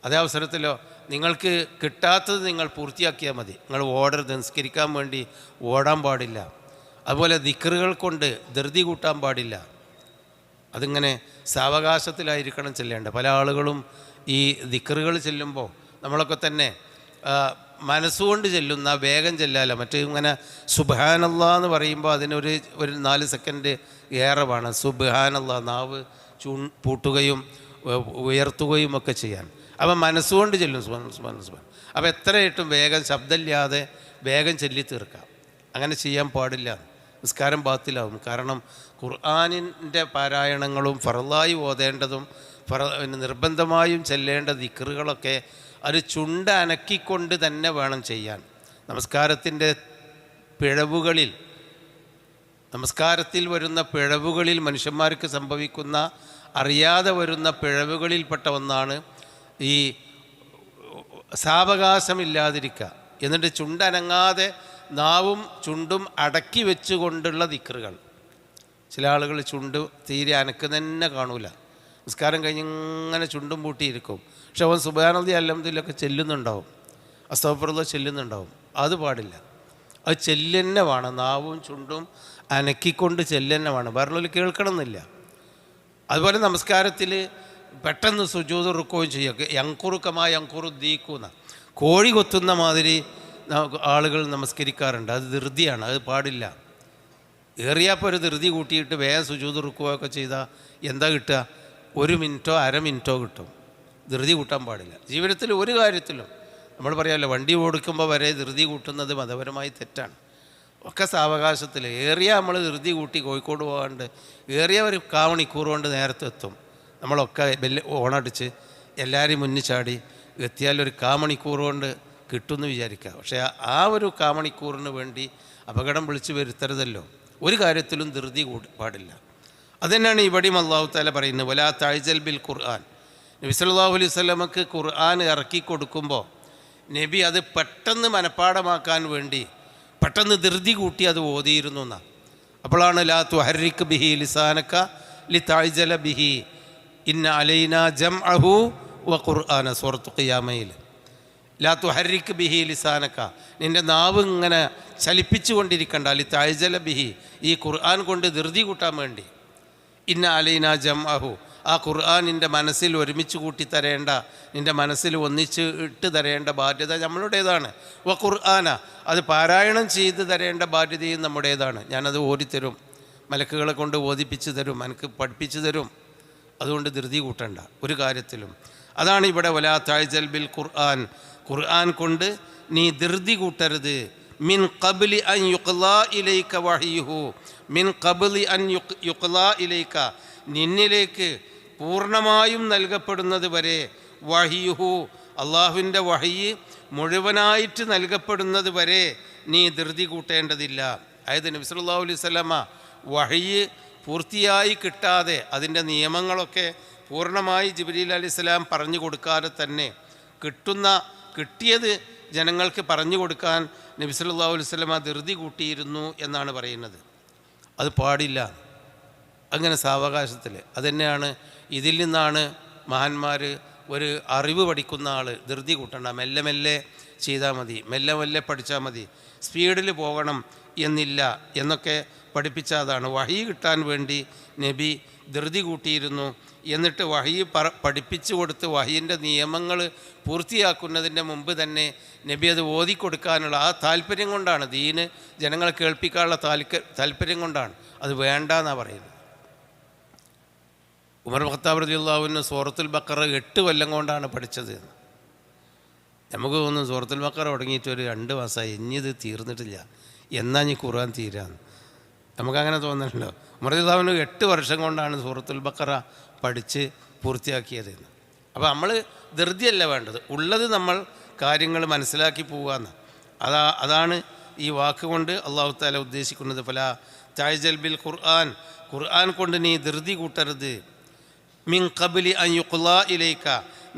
അതേ അവസരത്തിലോ നിങ്ങൾക്ക് കിട്ടാത്തത് നിങ്ങൾ പൂർത്തിയാക്കിയാൽ മതി. നിങ്ങൾ ഓടരുത്, നിസ്കരിക്കാൻ വേണ്ടി ഓടാൻ പാടില്ല. അതുപോലെ ദിക്റുകൾ കൊണ്ട് ധൃതി കൂട്ടാൻ പാടില്ല. അതിങ്ങനെ സാവകാശത്തിലായിരിക്കണം ചെല്ലേണ്ടത്. പല ആളുകളും ഈ ദിക്റുകൾ ചെല്ലുമ്പോൾ നമ്മളൊക്കെ തന്നെ മനസ്സുകൊണ്ട് ചെല്ലുന്ന, വേഗം ചെല്ലാല. മറ്റേ ഇങ്ങനെ സുബ്ഹാനല്ലാഹ് എന്ന് പറയുമ്പോൾ അതിനൊരു 4 സെക്കൻഡ് ഏറെ വേണം. സുബ്ഹാനല്ലാഹ്, നാവ് പൂട്ടുകയും ഉയർത്തുകയും ഒക്കെ ചെയ്യാൻ. അപ്പം മനസ്സുകൊണ്ട് ചെല്ലും സുബ്ഹാൻ. അപ്പോൾ എത്രയായിട്ടും വേഗം, ശബ്ദമില്ലാതെ വേഗം ചൊല്ലി തീർക്കാം. അങ്ങനെ ചെയ്യാൻ പാടില്ല. നിസ്കാരം ബാത്തിലാവും. കാരണം ഖുർആനിൻ്റെ പാരായണങ്ങളും ഫർളായി ഓതേണ്ടതും നിർബന്ധമായും ചെല്ലേണ്ട ദിക്റുകളൊക്കെ അത് ചുണ്ട അനക്കിക്കൊണ്ട് തന്നെ വേണം ചെയ്യാൻ. നമസ്കാരത്തിൻ്റെ പിഴവുകളിൽ, നമസ്കാരത്തിൽ വരുന്ന പിഴവുകളിൽ, മനുഷ്യന്മാർക്ക് സംഭവിക്കുന്ന അറിയാതെ വരുന്ന പിഴവുകളിൽപ്പെട്ട ഒന്നാണ് ഈ സാവകാശമില്ലാതിരിക്കുക. എന്നിട്ട് ചുണ്ടനങ്ങാതെ നാവും ചുണ്ടും അടക്കി വെച്ചുകൊണ്ടുള്ള ദിക്റുകൾ. ചില ആളുകൾ ചുണ്ട് തീരെ അനക്ക് തന്നെ കാണൂല, നിസ്കാരം കഴിഞ്ഞ് ഇങ്ങനെ ചുണ്ടും പൂട്ടിയിരിക്കും. പക്ഷെ അവൻ സുബ്ഹാനല്ലാഹി അൽഹംദുലില്ലാഹ് ചെല്ലുന്നുണ്ടാവും, അസ്തഗ്ഫിറുല്ലാഹ് ചെല്ലുന്നുണ്ടാവും. അത് പാടില്ല. അത് ചെല്ലുന്നെ വേണം, നാവും ചുണ്ടും അനക്കിക്കൊണ്ട് ചെല്ലുന്നെ വേണം, വേറെ കേൾക്കണം എന്നില്ല. അതുപോലെ നമസ്കാരത്തിൽ പെട്ടെന്ന് സുജൂദ് റുക്കോയും ചെയ്യുക. യങ്കുറുക്കമായ യങ്കുറുദ്ദീക്കുന്ന കോഴി കൊത്തുന്ന മാതിരി ആളുകൾ നമസ്കരിക്കാറുണ്ട്. അത് ധൃതിയാണ്, അത് പാടില്ല. ഏറിയപ്പോൾ ഒരു ധൃതി കൂട്ടിയിട്ട് വേഗം സുജൂദ് റുക്കുവൊക്കെ ചെയ്താൽ എന്താ കിട്ടുക? 1 മിനിറ്റോ 1/2 മിനിറ്റോ കിട്ടും. ധൃതി കൂട്ടാൻ പാടില്ല. ജീവിതത്തിൽ ഒരു കാര്യത്തിലും നമ്മൾ പറയാമല്ലോ, വണ്ടി ഓടിക്കുമ്പോൾ വരെ ധൃതി കൂട്ടുന്നത് മതപരമായി തെറ്റാണ്. ഒക്കെ സാവകാശത്തിൽ ഏറിയ നമ്മൾ ധൃതി കൂട്ടി കോഴിക്കോട് പോകാണ്ട് ഏറിയ ഒരു 1/4 മണിക്കൂർ കൊണ്ട് നേരത്തെ എത്തും. നമ്മളൊക്കെ ഓണടിച്ച് എല്ലാവരെയും മുന്നിൽ ചാടി എത്തിയാലൊരു 1/4 മണിക്കൂർ കൊണ്ട് കിട്ടുമെന്ന് വിചാരിക്കുക. പക്ഷേ ആ ഒരു 1/4 മണിക്കൂറിന് വേണ്ടി അപകടം വിളിച്ച് വരുത്തരുതല്ലോ. ഒരു കാര്യത്തിലും ധൃതി പാടില്ല. അതുതന്നെയാണ് ഇവിടെയും അല്ലാഹു തആല പറയുന്നത്, വലാ തഅ്ജൽ ബിൽ ഖുർആൻ. നബി സല്ലല്ലാഹു അലൈഹി വസല്ലമക്ക് ഖുർആൻ ഇറക്കി കൊടുക്കുമ്പോൾ നബി അത് പെട്ടെന്ന് മനഃപ്പാടമാക്കാൻ വേണ്ടി പെട്ടെന്ന് ധൃതി കൂട്ടി അത് ഓതിയിരുന്നു എന്നാണ്. അപ്പോഴാണ് ലാ തുഹർരിക് ബിഹി ലിസാനക ലിതഅ്ജല ബിഹി ഇന്ന അലൈനാ ജംഅഹു വ ഖുർആന, സൂറത്തുൽ ഖിയാമയിൽ. ലാ തുഹർരിക് ബിഹി ലിസാനക, നിൻ്റെ നാവ് ഇങ്ങനെ ചലിപ്പിച്ചു കൊണ്ടിരിക്കണ്ട. ലിതഅ്ജല ബിഹി, ഈ ഖുർആൻ കൊണ്ട് ധൃതി കൂട്ടാൻ വേണ്ടി. ഇന്ന അലൈനാ ജംഅഹു, ആ ഖുർആൻ നിൻ്റെ മനസ്സിൽ ഒരുമിച്ച് കൂട്ടിത്തരേണ്ട, നിൻ്റെ മനസ്സിൽ ഒന്നിച്ച് ഇട്ട് തരേണ്ട ബാധ്യത നമ്മളുടേതാണ്. വ ഖുർആന, അത് പാരായണം ചെയ്ത് തരേണ്ട ബാധ്യതയും നമ്മുടേതാണ്. ഞാനത് ഓതിത്തരും, മലക്കുകളെ കൊണ്ട് ഓതിപ്പിച്ച് തരും, എനിക്ക് പഠിപ്പിച്ചു തരും. അതുകൊണ്ട് ധൃതി കൂട്ടണ്ട ഒരു കാര്യത്തിലും. അതാണ് ഇവിടെ വലാ തഅ്ജൽ ബിൽ ഖുർആൻ, ഖുർആൻ കൊണ്ട് നീ ധൃതി കൂട്ടരുത്. മിൻ ഖബ്ലി അൻ യുഖ്ലാ ഇലൈക വഹ്യുഹു, മിൻ ഖബ്ലി അൻ യുഖ്ലാ ഇലൈക, നിന്നിലേക്ക് പൂർണ്ണമായും നൽകപ്പെടുന്നത് വരെ, വഹ്യുഹു, അള്ളാഹുവിൻ്റെ വഹ്യ് മുഴുവനായിട്ട് നൽകപ്പെടുന്നത് വരെ നീ ധൃതി കൂട്ടേണ്ടതില്ല. അതായത് നബി സല്ലല്ലാഹു അലൈഹി വസല്ലമ വഹ്യ് പൂർത്തിയായി കിട്ടാതെ, അതിൻ്റെ നിയമങ്ങളൊക്കെ പൂർണ്ണമായി ജിബ്രീൽ അലൈഹിസ്സലാം പറഞ്ഞു കൊടുക്കാതെ തന്നെ കിട്ടിയത് ജനങ്ങൾക്ക് പറഞ്ഞു കൊടുക്കാൻ നബി സല്ലല്ലാഹു അലൈഹി വസല്ലമ ധൃതി കൂട്ടിയിരുന്നു എന്നാണ് പറയുന്നത്. അത് പാടില്ല അങ്ങനെ സാവകാശത്തിൽ. അതുതന്നെയാണ് ഇതിൽ നിന്നാണ് മഹാന്മാർ ഒരു അറിവ് പഠിക്കുന്ന ആൾ ധൃതി കൂട്ടണ്ട, മെല്ലെ മെല്ലെ ചെയ്താൽ മതി, മെല്ലെ മെല്ലെ പഠിച്ചാൽ മതി, സ്പീഡിൽ പോകണം എന്നില്ല എന്നൊക്കെ പഠിപ്പിച്ചതാണ്. വഹി കിട്ടാൻ വേണ്ടി നബി ധൃതി കൂട്ടിയിരുന്നു. എന്നിട്ട് വഹി പഠിപ്പിച്ചു കൊടുത്ത് വഹീൻ്റെ നിയമങ്ങൾ പൂർത്തിയാക്കുന്നതിൻ്റെ മുമ്പ് തന്നെ നബി അത് ഓതിക്കൊടുക്കാനുള്ള ആ താല്പര്യം കൊണ്ടാണ്, ദീന് ജനങ്ങളെ കേൾപ്പിക്കാനുള്ള താല്പര്യം കൊണ്ടാണ്. അത് വേണ്ടെന്നാണ് പറയുന്നത്. ഉമർ ഖത്താബ് റളിയല്ലാഹു അൻഹു സൂറത്തുൽ ബഖറ 8 കൊല്ലം കൊണ്ടാണ് പഠിച്ചത്. നമുക്ക് തോന്നുന്നു സൂറത്തുൽ ബഖറ തുടങ്ങിയിട്ട് ഒരു 2 മാസമായി, ഇനി ഇത് തീർന്നിട്ടില്ല, എന്നാ ഇനി ഖുർആൻ തീരാന്ന് നമുക്കങ്ങനെ തോന്നുന്നുണ്ടല്ലോ. ഉമർ റളിയല്ലാഹു അൻഹു 8 വർഷം കൊണ്ടാണ് സൂറത്തുൽ ബഖറ പഠിച്ച് പൂർത്തിയാക്കിയത്. അപ്പോൾ നമ്മൾ ധൃതിയല്ല വേണ്ടത്, ഉള്ളത് നമ്മൾ കാര്യങ്ങൾ മനസ്സിലാക്കി പോകാമെന്ന്. അതാണ് ഈ വാക്കുകൊണ്ട് അല്ലാഹു തആല ഉദ്ദേശിക്കുന്നത്. ഫലാ തഅ്ജൽ ബിൽ ഖുർആൻ, ഖുർആൻ കൊണ്ട് നീ ധൃതി കൂട്ടരുത്. മിൻ ഖബ്ലി അൻ യുഖ്ലാ ഇലൈക,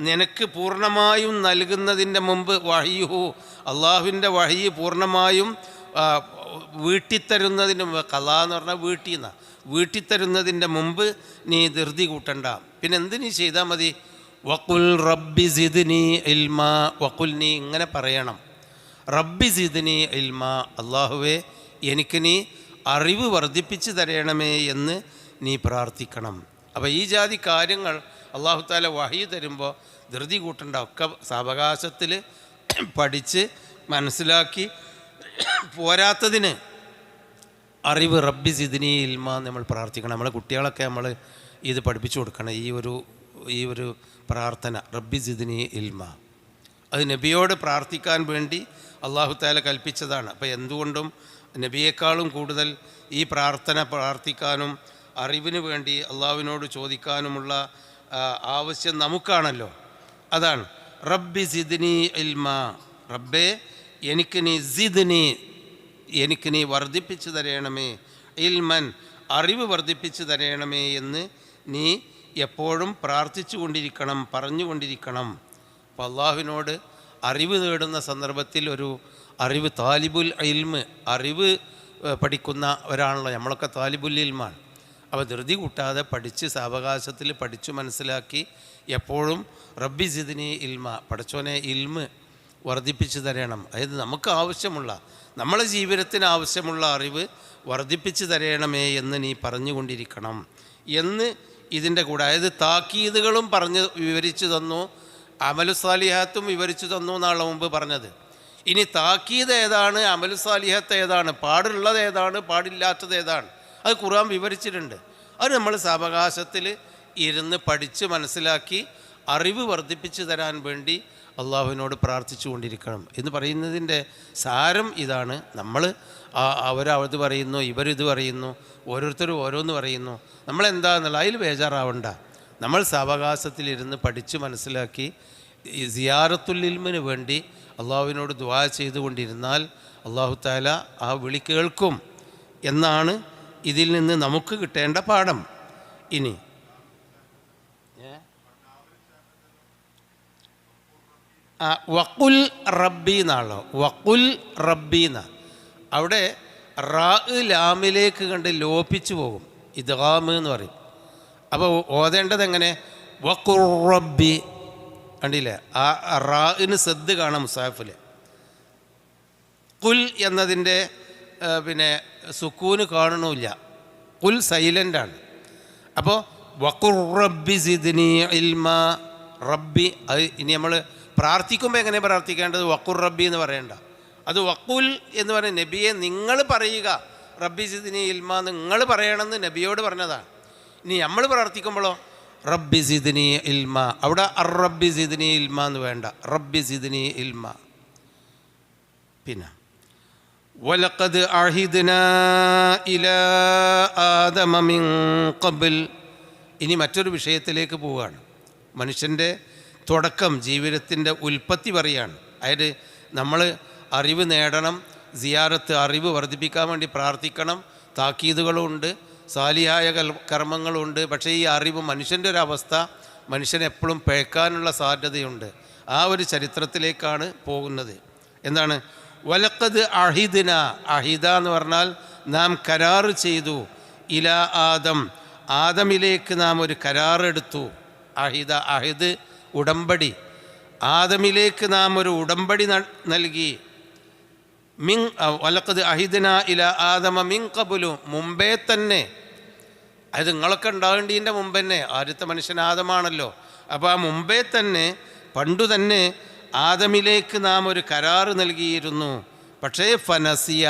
നിനക്ക് പൂർണ്ണമായും നൽകുന്നതിൻ്റെ മുമ്പ്, വഹ്യുഹു, അള്ളാഹുവിൻ്റെ വഹ്യ് പൂർണ്ണമായും വീട്ടിത്തരുന്നതിന് മുമ്പ്, ഖലാ എന്ന് പറഞ്ഞാൽ വീട്ടിത്തരുന്നതിൻ്റെ മുമ്പ് നീ ധൃതി കൂട്ടണ്ട. പിന്നെ എന്ത് നീ ചെയ്താൽ മതി? വഖുൽ റബ്ബി സിദ്നി ഇൽമാ, വഖുൽ, നീ ഇങ്ങനെ പറയണം, റബ്ബി സിദ്നി ഇൽമാ, അള്ളാഹുവേ എനിക്ക് നീ അറിവ് വർദ്ധിപ്പിച്ച് തരണമേ എന്ന് നീ പ്രാർത്ഥിക്കണം. അപ്പോൾ ഈ ജാതി കാര്യങ്ങൾ അല്ലാഹു തആല വഹി തരുമ്പോൾ ധൃതി കൂട്ടണ്ട, ഒക്കെ സാവകാശത്തിൽ പഠിച്ച് മനസ്സിലാക്കി, പോരാത്തതിന് അറിവ് റബ്ബി സിദ്നി ഇൽമ നമ്മൾ പ്രാർത്ഥിക്കണം. നമ്മളെ കുട്ടികളൊക്കെ നമ്മൾ ഇത് പഠിപ്പിച്ചു കൊടുക്കണം. ഈ ഒരു പ്രാർത്ഥന റബ്ബി സിദ്നി ഇൽമ, അത് നബിയോട് പ്രാർത്ഥിക്കാൻ വേണ്ടി അല്ലാഹു തആല കൽപ്പിച്ചതാണ്. അപ്പോൾ എന്തുകൊണ്ടും നബിയേക്കാളും കൂടുതൽ ഈ പ്രാർത്ഥന പ്രാർത്ഥിക്കാനും അറിവിന് വേണ്ടി അള്ളാഹുവിനോട് ചോദിക്കാനുമുള്ള ആവശ്യം നമുക്കാണല്ലോ. അതാണ് റബ്ബി സിദ്നി ഇൽമ, റബ്ബേ എനിക്ക് നീ വർദ്ധിപ്പിച്ചു തരയണമേ, ഇൽമൻ അറിവ് വർദ്ധിപ്പിച്ചു തരയണമേ എന്ന് നീ എപ്പോഴും പ്രാർത്ഥിച്ചു കൊണ്ടിരിക്കണം, പറഞ്ഞുകൊണ്ടിരിക്കണം. അപ്പോൾ അള്ളാഹുവിനോട് അറിവ് തേടുന്ന സന്ദർഭത്തിൽ ഒരു അറിവ് താലിബുൽ ഇൽമ്, അറിവ് പഠിക്കുന്ന ഒരാളാണല്ലോ നമ്മളൊക്കെ, താലിബുൽ ഇൽമാണ്. അപ്പോൾ ധൃതി കൂട്ടാതെ പഠിച്ച് സാവകാശത്തിൽ പഠിച്ചു മനസ്സിലാക്കി എപ്പോഴും റബ്ബി സിദ്നി ഇൽമ, പടച്ചോനെ ഇൽമ് വർദ്ധിപ്പിച്ചു തരണം, അതായത് നമുക്ക് ആവശ്യമുള്ള, നമ്മളെ ജീവിതത്തിന് ആവശ്യമുള്ള അറിവ് വർദ്ധിപ്പിച്ചു തരയണമേ എന്ന് നീ പറഞ്ഞുകൊണ്ടിരിക്കണം എന്ന് ഇതിൻ്റെ കൂടെ, അതായത് താക്കീതുകളും വിവരിച്ചു തന്നു, അമലുസാലിഹാത്തും വിവരിച്ചു തന്നു എന്നാണ് മുമ്പ് പറഞ്ഞത്. ഇനി താക്കീത് ഏതാണ്, അമലുസാലിഹത്ത് ഏതാണ്, പാടുള്ളത് ഏതാണ്, പാടില്ലാത്തത് ഏതാണ്, അത് ഖുർആൻ വിവരിച്ചിട്ടുണ്ട്. അത് നമ്മൾ സാവകാശത്തിൽ ഇരുന്ന് പഠിച്ച് മനസ്സിലാക്കി അറിവ് വർദ്ധിപ്പിച്ചു തരാൻ വേണ്ടി അള്ളാഹുവിനോട് പ്രാർത്ഥിച്ചു കൊണ്ടിരിക്കണം എന്ന് പറയുന്നതിൻ്റെ സാരം ഇതാണ്. നമ്മൾ അവരത് പറയുന്നു, ഇവരിത് പറയുന്നു, ഓരോരുത്തരും ഓരോന്ന് പറയുന്നു, നമ്മളെന്താണെന്നുള്ള അതിൽ ബേജാറാവണ്ട. നമ്മൾ സാവകാശത്തിലിരുന്ന് പഠിച്ച് മനസ്സിലാക്കി സിയാറത്തുൽ ഇൽമിന് വേണ്ടി അള്ളാഹുവിനോട് ദുആ ചെയ്തുകൊണ്ടിരുന്നാൽ അള്ളാഹു തആല ആ വിളി കേൾക്കും എന്നാണ് ഇതിൽ നിന്ന് നമുക്ക് കിട്ടേണ്ട പാഠം. ഇനി വഖുൽ റബ്ബി എന്നാണല്ലോ, വഖുൽ റബ്ബി എന്നാ. അവിടെ റാ ലാമിലേക്ക് കണ്ട് ലോപിച്ചു പോകും, ഇദ്ഗാം എന്ന് പറയും. അപ്പോൾ ഓതേണ്ടത് എങ്ങനെ, വഖുർ റബ്ബി, കണ്ടില്ലേ, ആ റാഇന് സദ് കാണാം മുസാഫിൽ. കുൽ എന്നതിൻ്റെ സുക്കൂന് കാണണമില്ല, കുൽ സൈലൻ്റാണ്. അപ്പോൾ വഖുർ റബ്ബി സിദ്നി ഇൽമ, റബ്ബി, അത് ഇനി നമ്മൾ പ്രാർത്ഥിക്കുമ്പോൾ എങ്ങനെ പ്രാർത്ഥിക്കേണ്ടത്, വഖുർ റബ്ബി എന്ന് പറയണ്ട, അത് വഖുൽ എന്ന് പറയുന്ന നബിയെ നിങ്ങൾ പറയുക, റബ്ബി സിദ്നി ഇൽമ നിങ്ങൾ പറയണമെന്ന് നബിയോട് പറഞ്ഞതാണ്. ഇനി നമ്മൾ പ്രാർത്ഥിക്കുമ്പോഴോ റബ്ബി സിദ്നി ഇൽമ, അവിടെ റബ്ബി സിദ്നി ഇൽമ എന്ന് വേണ്ട, റബ്ബി സിദ്നി ഇൽമ. പിന്നെ വലഖദ് അഹിദ്നാ ഇലാ ആദമ മിൻ ഖബ്ൽ, ഇനി മറ്റൊരു വിഷയത്തിലേക്ക് പോവുകയാണ്. മനുഷ്യൻ്റെ തുടക്കം, ജീവിതത്തിൻ്റെ ഉൽപ്പത്തി പറയുകയാണ്. അതായത് നമ്മൾ അറിവ് നേടണം, സിയാറത്ത് അറിവ് വർദ്ധിപ്പിക്കാൻ വേണ്ടി പ്രാർത്ഥിക്കണം, താക്കീതുകളുണ്ട്, സാലിഹായ കർമ്മങ്ങളുണ്ട്. പക്ഷേ ഈ അറിവ് മനുഷ്യൻ്റെ ഒരു അവസ്ഥ, മനുഷ്യനെപ്പോഴും പിഴക്കാനുള്ള സാധ്യതയുണ്ട്. ആ ഒരു ചരിത്രത്തിലേക്കാണ് പോകുന്നത്. എന്താണ് വലഖദ് അഹിദ്ന, അഹിദ എന്ന് പറഞ്ഞാൽ നാം കരാറ് ചെയ്തു, ഇലാ ആദം, ആദമിലേക്ക് നാം ഒരു കരാറെടുത്തു. അഹിദ, അഹിദ് ഉടമ്പടി, ആദമിലേക്ക് നാം ഒരു ഉടമ്പടി നൽകി. വലഖദ് അഹിദ്ന ഇലാ ആദമ മിൻ ഖബ്ലു, മുമ്പേ തന്നെ, അത് നിങ്ങളൊക്കെ ഉണ്ടാകേണ്ടതിൻ്റെ മുമ്പ് തന്നെ, ആദ്യത്തെ മനുഷ്യൻ ആദമാണല്ലോ. അപ്പോൾ ആ മുമ്പേ തന്നെ, പണ്ടു തന്നെ ആദമിലേക്ക് നാം ഒരു കരാറ് നൽകിയിരുന്നു. പക്ഷേ ഫനസിയ,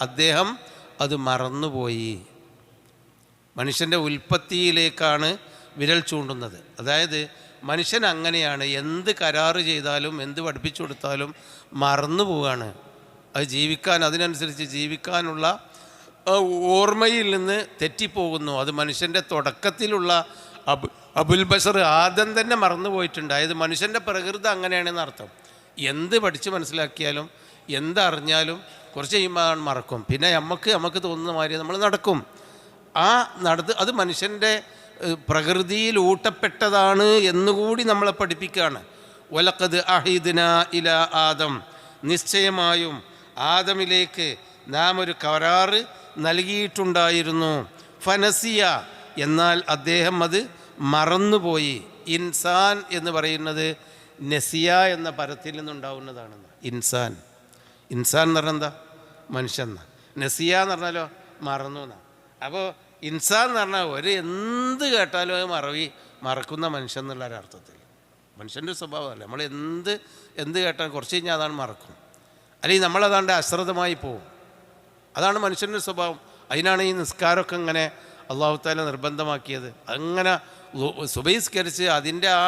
അദ്ദേഹം അത് മറന്നുപോയി. മനുഷ്യൻ്റെ ഉൽപ്പത്തിയിലേക്കാണ് വിരൽ ചൂണ്ടുന്നത്. അതായത് മനുഷ്യൻ അങ്ങനെയാണ്, എന്ത് കരാറ് ചെയ്താലും എന്ത് പഠിപ്പിച്ചു കൊടുത്താലും മറന്നു പോവുകയാണ്. അത് ജീവിക്കാൻ, അതിനനുസരിച്ച് ജീവിക്കാനുള്ള ഓർമ്മയിൽ നിന്ന് തെറ്റിപ്പോകുന്നു. അത് മനുഷ്യൻ്റെ തുടക്കത്തിലുള്ള അബുൽ ബഷർ ആദം തന്നെ മറന്നുപോയിട്ടുണ്ട്. അതായത് മനുഷ്യൻ്റെ പ്രകൃതി അങ്ങനെയാണെന്ന് അർത്ഥം. എന്ത് പഠിച്ച് മനസ്സിലാക്കിയാലും എന്തറിഞ്ഞാലും കുറച്ച് കഴിയുമ്പോൾ മറക്കും. പിന്നെ നമുക്ക് തോന്നുന്ന മാതിരി നമ്മൾ നടക്കും. അത് മനുഷ്യൻ്റെ പ്രകൃതിയിൽ ഊട്ടപ്പെട്ടതാണ് എന്നുകൂടി നമ്മളെ പഠിപ്പിക്കുകയാണ്. വലഖദ് അഹിദ്നാ ഇലാ ആദം, നിശ്ചയമായും ആദമിലേക്ക് നാം ഒരു കരാറ് നൽകിയിട്ടുണ്ടായിരുന്നു. ഫനസിയ, എന്നാൽ അദ്ദേഹം അത് മറന്നുപോയി. ഇൻസാൻ എന്ന് പറയുന്നത് നസിയ എന്ന പദത്തിൽ നിന്നുണ്ടാവുന്നതാണെന്ന്. ഇൻസാൻ എന്ന് പറഞ്ഞാൽ എന്താ, മനുഷ്യൻ. നസിയ എന്ന് പറഞ്ഞാലോ മറന്നു എന്നാണ്. അപ്പോൾ ഇൻസാൻ എന്ന് പറഞ്ഞാൽ എന്ത് കേട്ടാലും അത് മറക്കുന്ന മനുഷ്യൻ എന്നുള്ള ഒരർത്ഥത്തിൽ. മനുഷ്യൻ്റെ സ്വഭാവമല്ല, നമ്മൾ എന്ത് കേട്ടാലും കുറച്ച് കഴിഞ്ഞാൽ അതാണ് മറക്കും, അല്ലെങ്കിൽ നമ്മളതാണ്ട് അശ്രദ്ധമായി പോവും. അതാണ് മനുഷ്യൻ്റെ സ്വഭാവം. അതിനാണ് ഈ നിസ്കാരമൊക്കെ ഇങ്ങനെ അള്ളാഹു തആല നിർബന്ധമാക്കിയത്. അങ്ങനെ സുബഹിസ്കരിച്ച് അതിൻ്റെ ആ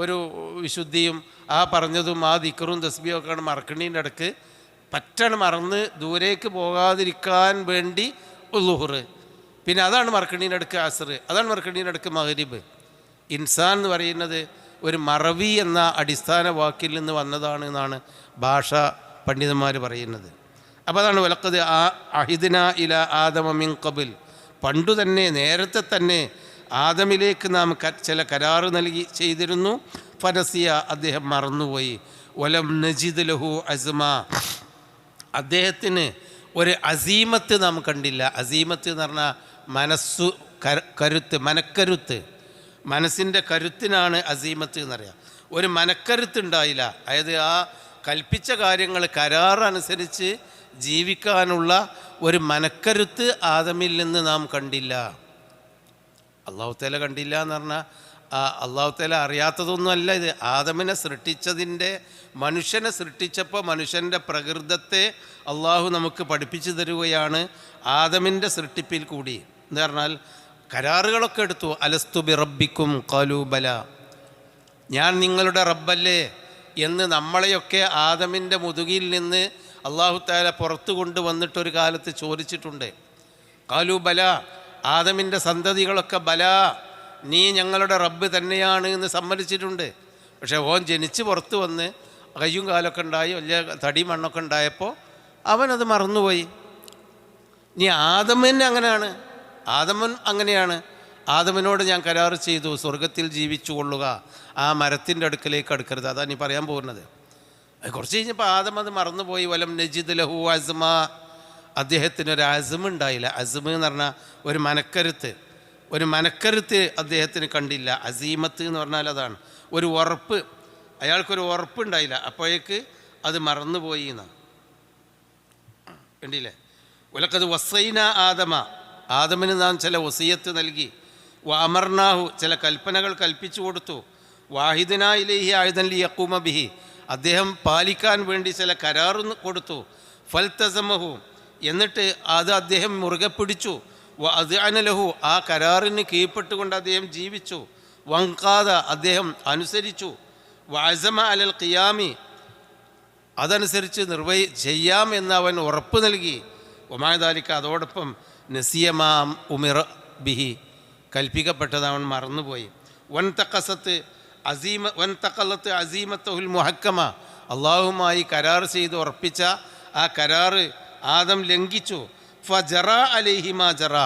ഒരു വിശുദ്ധിയും ആ പറഞ്ഞതും ആ ദിക്റും തസ്ബീഹും ഒക്കെയാണ് മറക്കണീൻ്റെ ഇടയ്ക്ക് പറ്റാണ് മറന്ന് ദൂരേക്ക് പോകാതിരിക്കാൻ വേണ്ടി ളുഹർ, പിന്നെ അതാണ് മറക്കണീനടുക്ക് അസർ, അതാണ് മറക്കണീനടുക്ക് മഗ്രിബ്. ഇൻസാൻ എന്ന് പറയുന്നത് ഒരു മറവി എന്ന അടിസ്ഥാന വാക്കിൽ നിന്ന് വന്നതാണ് എന്നാണ് ഭാഷാ പണ്ഡിതന്മാർ പറയുന്നത്. അപ്പോൾ അതാണ് വലഖദ് അഹിദ്ന ഇല ആദമ മിൻ ഖബൽ, പണ്ടു തന്നെ നേരത്തെ തന്നെ ആദമിലേക്ക് നാം ചില കരാറ് നൽകി ചെയ്തിരുന്നു. ഫനസിയ, അദ്ദേഹം മറന്നുപോയി. വലം നജിദ് ലഹു അസ്മ, അദ്ദേഹത്തിന് ഒരു അസീമത്ത് നാം കണ്ടില്ല. അസീമത്ത് എന്ന് പറഞ്ഞാൽ മനസ്സു കരുത്ത്, മനക്കരുത്ത്, മനസ്സിൻ്റെ കരുത്തിനാണ് അസീമത്ത് എന്നറിയാം. ഒരു മനക്കരുത്തുണ്ടായില്ല. അതായത് ആ കൽപ്പിച്ച കാര്യങ്ങൾ കരാറനുസരിച്ച് ജീവിക്കാനുള്ള ഒരു മനക്കരുത്ത് ആദമിൽ നിന്ന് നാം കണ്ടില്ല. അള്ളാഹു തആല കണ്ടില്ല എന്ന് പറഞ്ഞാൽ അള്ളാഹു തആല അറിയാത്തതൊന്നുമല്ല ഇത്. ആദമിനെ സൃഷ്ടിച്ചതിൻ്റെ, മനുഷ്യനെ സൃഷ്ടിച്ചപ്പോൾ മനുഷ്യൻ്റെ പ്രകൃതത്തെ അള്ളാഹു നമുക്ക് പഠിപ്പിച്ചു തരുകയാണ് ആദമിൻ്റെ സൃഷ്ടിപ്പിൽ കൂടി. എന്ന് പറഞ്ഞാൽ കരാറുകളൊക്കെ എടുത്തു. അലസ്തു ബി റബ്ബിക്കും ഖാലൂ ബല, ഞാൻ നിങ്ങളുടെ റബ്ബല്ലേ എന്ന് നമ്മളെയൊക്കെ ആദമിൻ്റെ മുതുകിൽ നിന്ന് അള്ളാഹു തആല പുറത്തു കൊണ്ടുവന്നിട്ടൊരു കാലത്ത് ചോദിച്ചിട്ടുണ്ട്. ഖാലൂ ബല, ആദമിൻ്റെ സന്തതികളൊക്കെ ബല, നീ ഞങ്ങളുടെ റബ്ബ് തന്നെയാണ് എന്ന് സമ്മതിച്ചിട്ടുണ്ട്. പക്ഷേ ഓൻ ജനിച്ച് പുറത്ത് വന്ന് കയ്യും കാലൊക്കെ ഉണ്ടായി വലിയ തടി മണ്ണൊക്കെ ഉണ്ടായപ്പോൾ അവനത് മറന്നുപോയി. നീ ആദമന് അങ്ങനെയാണ്, ആദമൻ അങ്ങനെയാണ്. ആദമിനോട് ഞാൻ കരാർ ചെയ്തു, സ്വർഗത്തിൽ ജീവിച്ചു കൊള്ളുക, ആ മരത്തിൻ്റെ അടുക്കലേക്ക് അടുക്കരുത്. അതാണ് നീ പറയാൻ പോകുന്നത്. കുറച്ച് കഴിഞ്ഞപ്പോൾ ആദം അത് മറന്നുപോയി. വലം നജിദ് ലഹു അസ്മ, അദ്ദേഹത്തിനൊരു അസ്മ ഉണ്ടായില്ല. അസ്മ എന്ന് പറഞ്ഞാൽ ഒരു മനക്കരുത്ത്, ഒരു മനക്കരുത്ത് അദ്ദേഹത്തിന് കണ്ടില്ല. അസീമത്ത് എന്ന് പറഞ്ഞാൽ അതാണ് ഒരു ഉറപ്പ്. അയാൾക്കൊരു ഉറപ്പുണ്ടായില്ല, അപ്പോഴേക്ക് അത് മറന്നുപോയി എന്നാണ്. കണ്ടില്ലേ? വലഖദ് വസ്സൈന ആദമ, ആദമിന് നാം ചില വസിയത്ത് നൽകി. വഅമർനാഹു, ചില കൽപ്പനകൾ കൽപ്പിച്ചു കൊടുത്തു. വാഹിദനാ ഇലൈഹി ആയുധൻ ലിയഖൂമ ബിഹി, അദ്ദേഹം പാലിക്കാൻ വേണ്ടി ചില കരാറ് കൊടുത്തു. ഫൽതസമഹു, എന്നിട്ട് അത് അദ്ദേഹം മുറുകെ പിടിച്ചു. വഅദ്അന ലഹു, ആ കരാറിന് കീഴ്പ്പെട്ടുകൊണ്ട് അദ്ദേഹം ജീവിച്ചു. വൻഖാദ, അദ്ദേഹം അനുസരിച്ചു. വഅസമ അലൽ ഖിയാമി, അതനുസരിച്ച് ചെയ്യാം എന്ന് അവൻ ഉറപ്പ് നൽകി. ഒമായദാലിക്ക, അതോടൊപ്പം നസിയമാം ഉമിറ ബിഹി, കൽപ്പിക്കപ്പെട്ടത് അവൻ മറന്നുപോയി. വൻതഖസത്ത് അസീമത്തുൽ മുഹക്കമ, അള്ളാഹുമായി കരാർ ചെയ്ത് ഉറപ്പിച്ച ആ കരാറ് ആദം ലംഘിച്ചു. ഫജറ അലൈഹിമാ ജറ,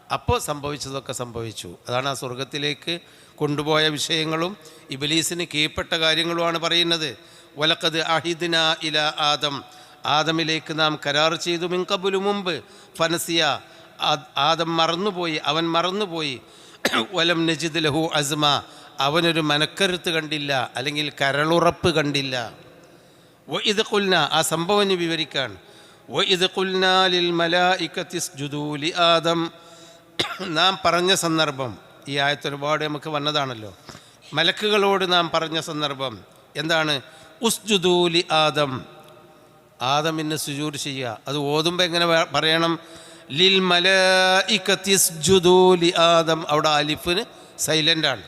അപ്പോൾ സംഭവിച്ചതൊക്കെ സംഭവിച്ചു. അതാണ് ആ സ്വർഗത്തിലേക്ക് കൊണ്ടുപോയ വിഷയങ്ങളും ഇബ്ലീസിന് കീഴ്പ്പെട്ട കാര്യങ്ങളുമാണ് പറയുന്നത്. വലഖദ് അഹിദ്ന ഇല ആദം, ആദമിലേക്ക് നാം കരാർ ചെയ്തു മിൻ ഖബ്ലു, മുമ്പ്. ഫനസിയ, ആദം മറന്നുപോയി, അവൻ മറന്നുപോയി. വലം നജിദ് ലഹു അസ്മ, അവനൊരു മനക്കരുത്ത് കണ്ടില്ല, അല്ലെങ്കിൽ കരളുറപ്പ് കണ്ടില്ല. വഇദ് ഖുൽന, ആ സംഭവം വിവരിക്കാൻ. വഇദ് ഖുൽനാ ലിൽ മലായികതി ഇസ്ജുദൂ ലി ആദം, നാം പറഞ്ഞ സന്ദർഭം. ഈ ആയത്ത് ഒരുപാട് നമുക്ക് വന്നതാണല്ലോ. മലക്കുകളോട് നാം പറഞ്ഞ സന്ദർഭം എന്താണ്? ഉസ്ജുദൂ ലി ആദം, ആദമിന് സുജൂദ് ചെയ്യുക. അത് ഓതുമ്പോൾ എങ്ങനെ പറയണം? ലിൽ മലായികതി ഇസ്ജുദൂ ലി ആദം, അവിടെ അലിഫിന് സൈലൻ്റാണ്.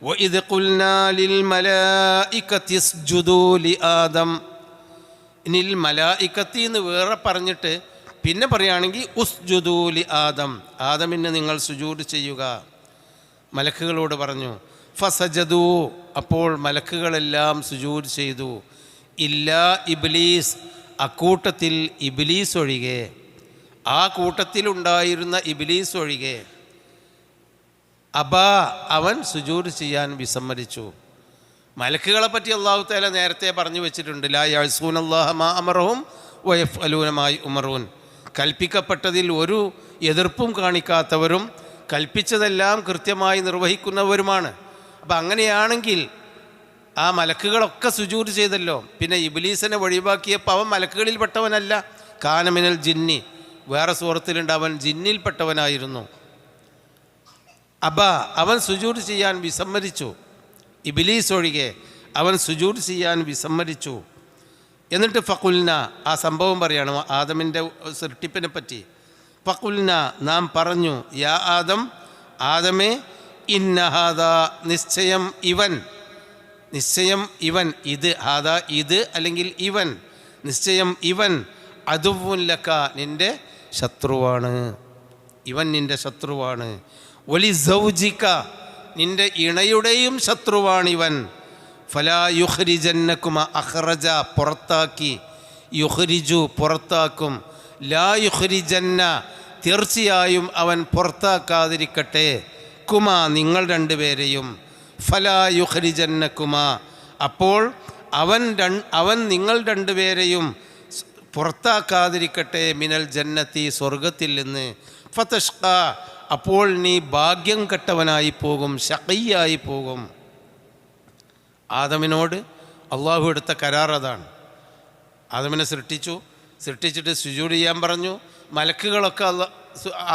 വഇദ് ഖുൽനാ ലിൽ മലായികതി ഇസ്ജുദൂ ലി ആദം, നിൽ മലായികത്തി എന്ന് വേറെ പറഞ്ഞിട്ട് പിന്നെ പറയുകയാണെങ്കിൽ ഉസ്ജുദൂ ലി ആദം, ആദമിന് നിങ്ങൾ സുജൂദ് ചെയ്യുക. മലക്കുകളോട് പറഞ്ഞു. ഫസജദൂ, അപ്പോൾ മലക്കുകളെല്ലാം സുജൂദ് ചെയ്തു. ഇല്ലാ ഇബ്ലീസ്, അക്കൂട്ടത്തിൽ ഇബ്ലീസ് ഒഴികെ, ആ കൂട്ടത്തിലുണ്ടായിരുന്ന ഇബ്ലീസ് ഒഴികെ. അബാ, അവൻ സുജൂദ് ചെയ്യാൻ വിസമ്മതിച്ചു. മലക്കുകളെ പറ്റി അല്ലാഹു തആല നേരത്തെ പറഞ്ഞു വെച്ചിട്ടുണ്ട്. ലാ യഅ്സൂനല്ലാഹ മാ അമറഹും വയഫ്അലൂന മാ യുമറൂൻ, കൽപ്പിക്കപ്പെട്ടതിൽ ഒരു എതിർപ്പും കാണിക്കാത്തവരും കൽപ്പിച്ചതെല്ലാം കൃത്യമായി നിർവഹിക്കുന്നവരുമാണ്. അപ്പം അങ്ങനെയാണെങ്കിൽ ആ മലക്കുകളൊക്കെ സുജൂദ് ചെയ്തല്ലോ. പിന്നെ ഇബ്ലീസിനെ ഒഴിവാക്കിയപ്പോൾ അവൻ മലക്കുകളിൽപ്പെട്ടവനല്ല, കാനമിനൽ ജിന്നി, വേറെ സൂറത്തിലുണ്ട് അവൻ ജിന്നിൽപ്പെട്ടവനായിരുന്നു. അവൻ സുജൂദ് ചെയ്യാൻ വിസമ്മതിച്ചു. ഇബ്ലീസ് ഒഴികെ അവൻ സുജൂദ് ചെയ്യാൻ വിസമ്മതിച്ചു. എന്നിട്ട് ഫഖുൽന, ആ സംഭവം പറയണം ആദമിൻ്റെ സൃഷ്ടിപ്പിനെ പറ്റി. ഫഖുൽന, നാം പറഞ്ഞു, യാ ആദം, ആദമേ, ഇന്ന ഹാദാ, നിശ്ചയം ഇവൻ, നിശ്ചയം ഇവൻ, ഇത്, ഹാദാ ഇത്, അല്ലെങ്കിൽ ഇവൻ, നിശ്ചയം ഇവൻ അദുവുല്ലക നിൻ്റെ ശത്രുവാണ്, ഇവൻ നിൻ്റെ ശത്രുവാണ്. വലി സൗജിക നിൻ്റെ ഇണയുടെയും ശത്രുവാണിവൻ. ഫലാ യുഖ്രിജന്നകുമ അഖ്റജ പുറത്താക്കി, യുഖ്രിജു പുറത്താക്കും, ലാ യുഖ്രിജന്ന തീർച്ചയായും അവൻ പുറത്താക്കാതിരിക്കട്ടെ, കുമാ നിങ്ങൾ രണ്ടുപേരെയും, ഫലാ യുഖ്രിജന്നകുമാ അപ്പോൾ അവൻ നിങ്ങൾ രണ്ടുപേരെയും പുറത്താക്കാതിരിക്കട്ടെ, മിനൽ ജന്നത്തി സ്വർഗത്തിൽ നിന്ന്, ഫതഷ്ഖ അപ്പോൾ നീ ഭാഗ്യം കെട്ടവനായി പോകും, ശഖിയായി പോകും. ആദമിനോട് അള്ളാഹു എടുത്ത കരാർ അതാണ്. ആദമിനെ സൃഷ്ടിച്ചിട്ട് സുജൂദ് ചെയ്യാൻ പറഞ്ഞു. മലക്കുകളൊക്കെ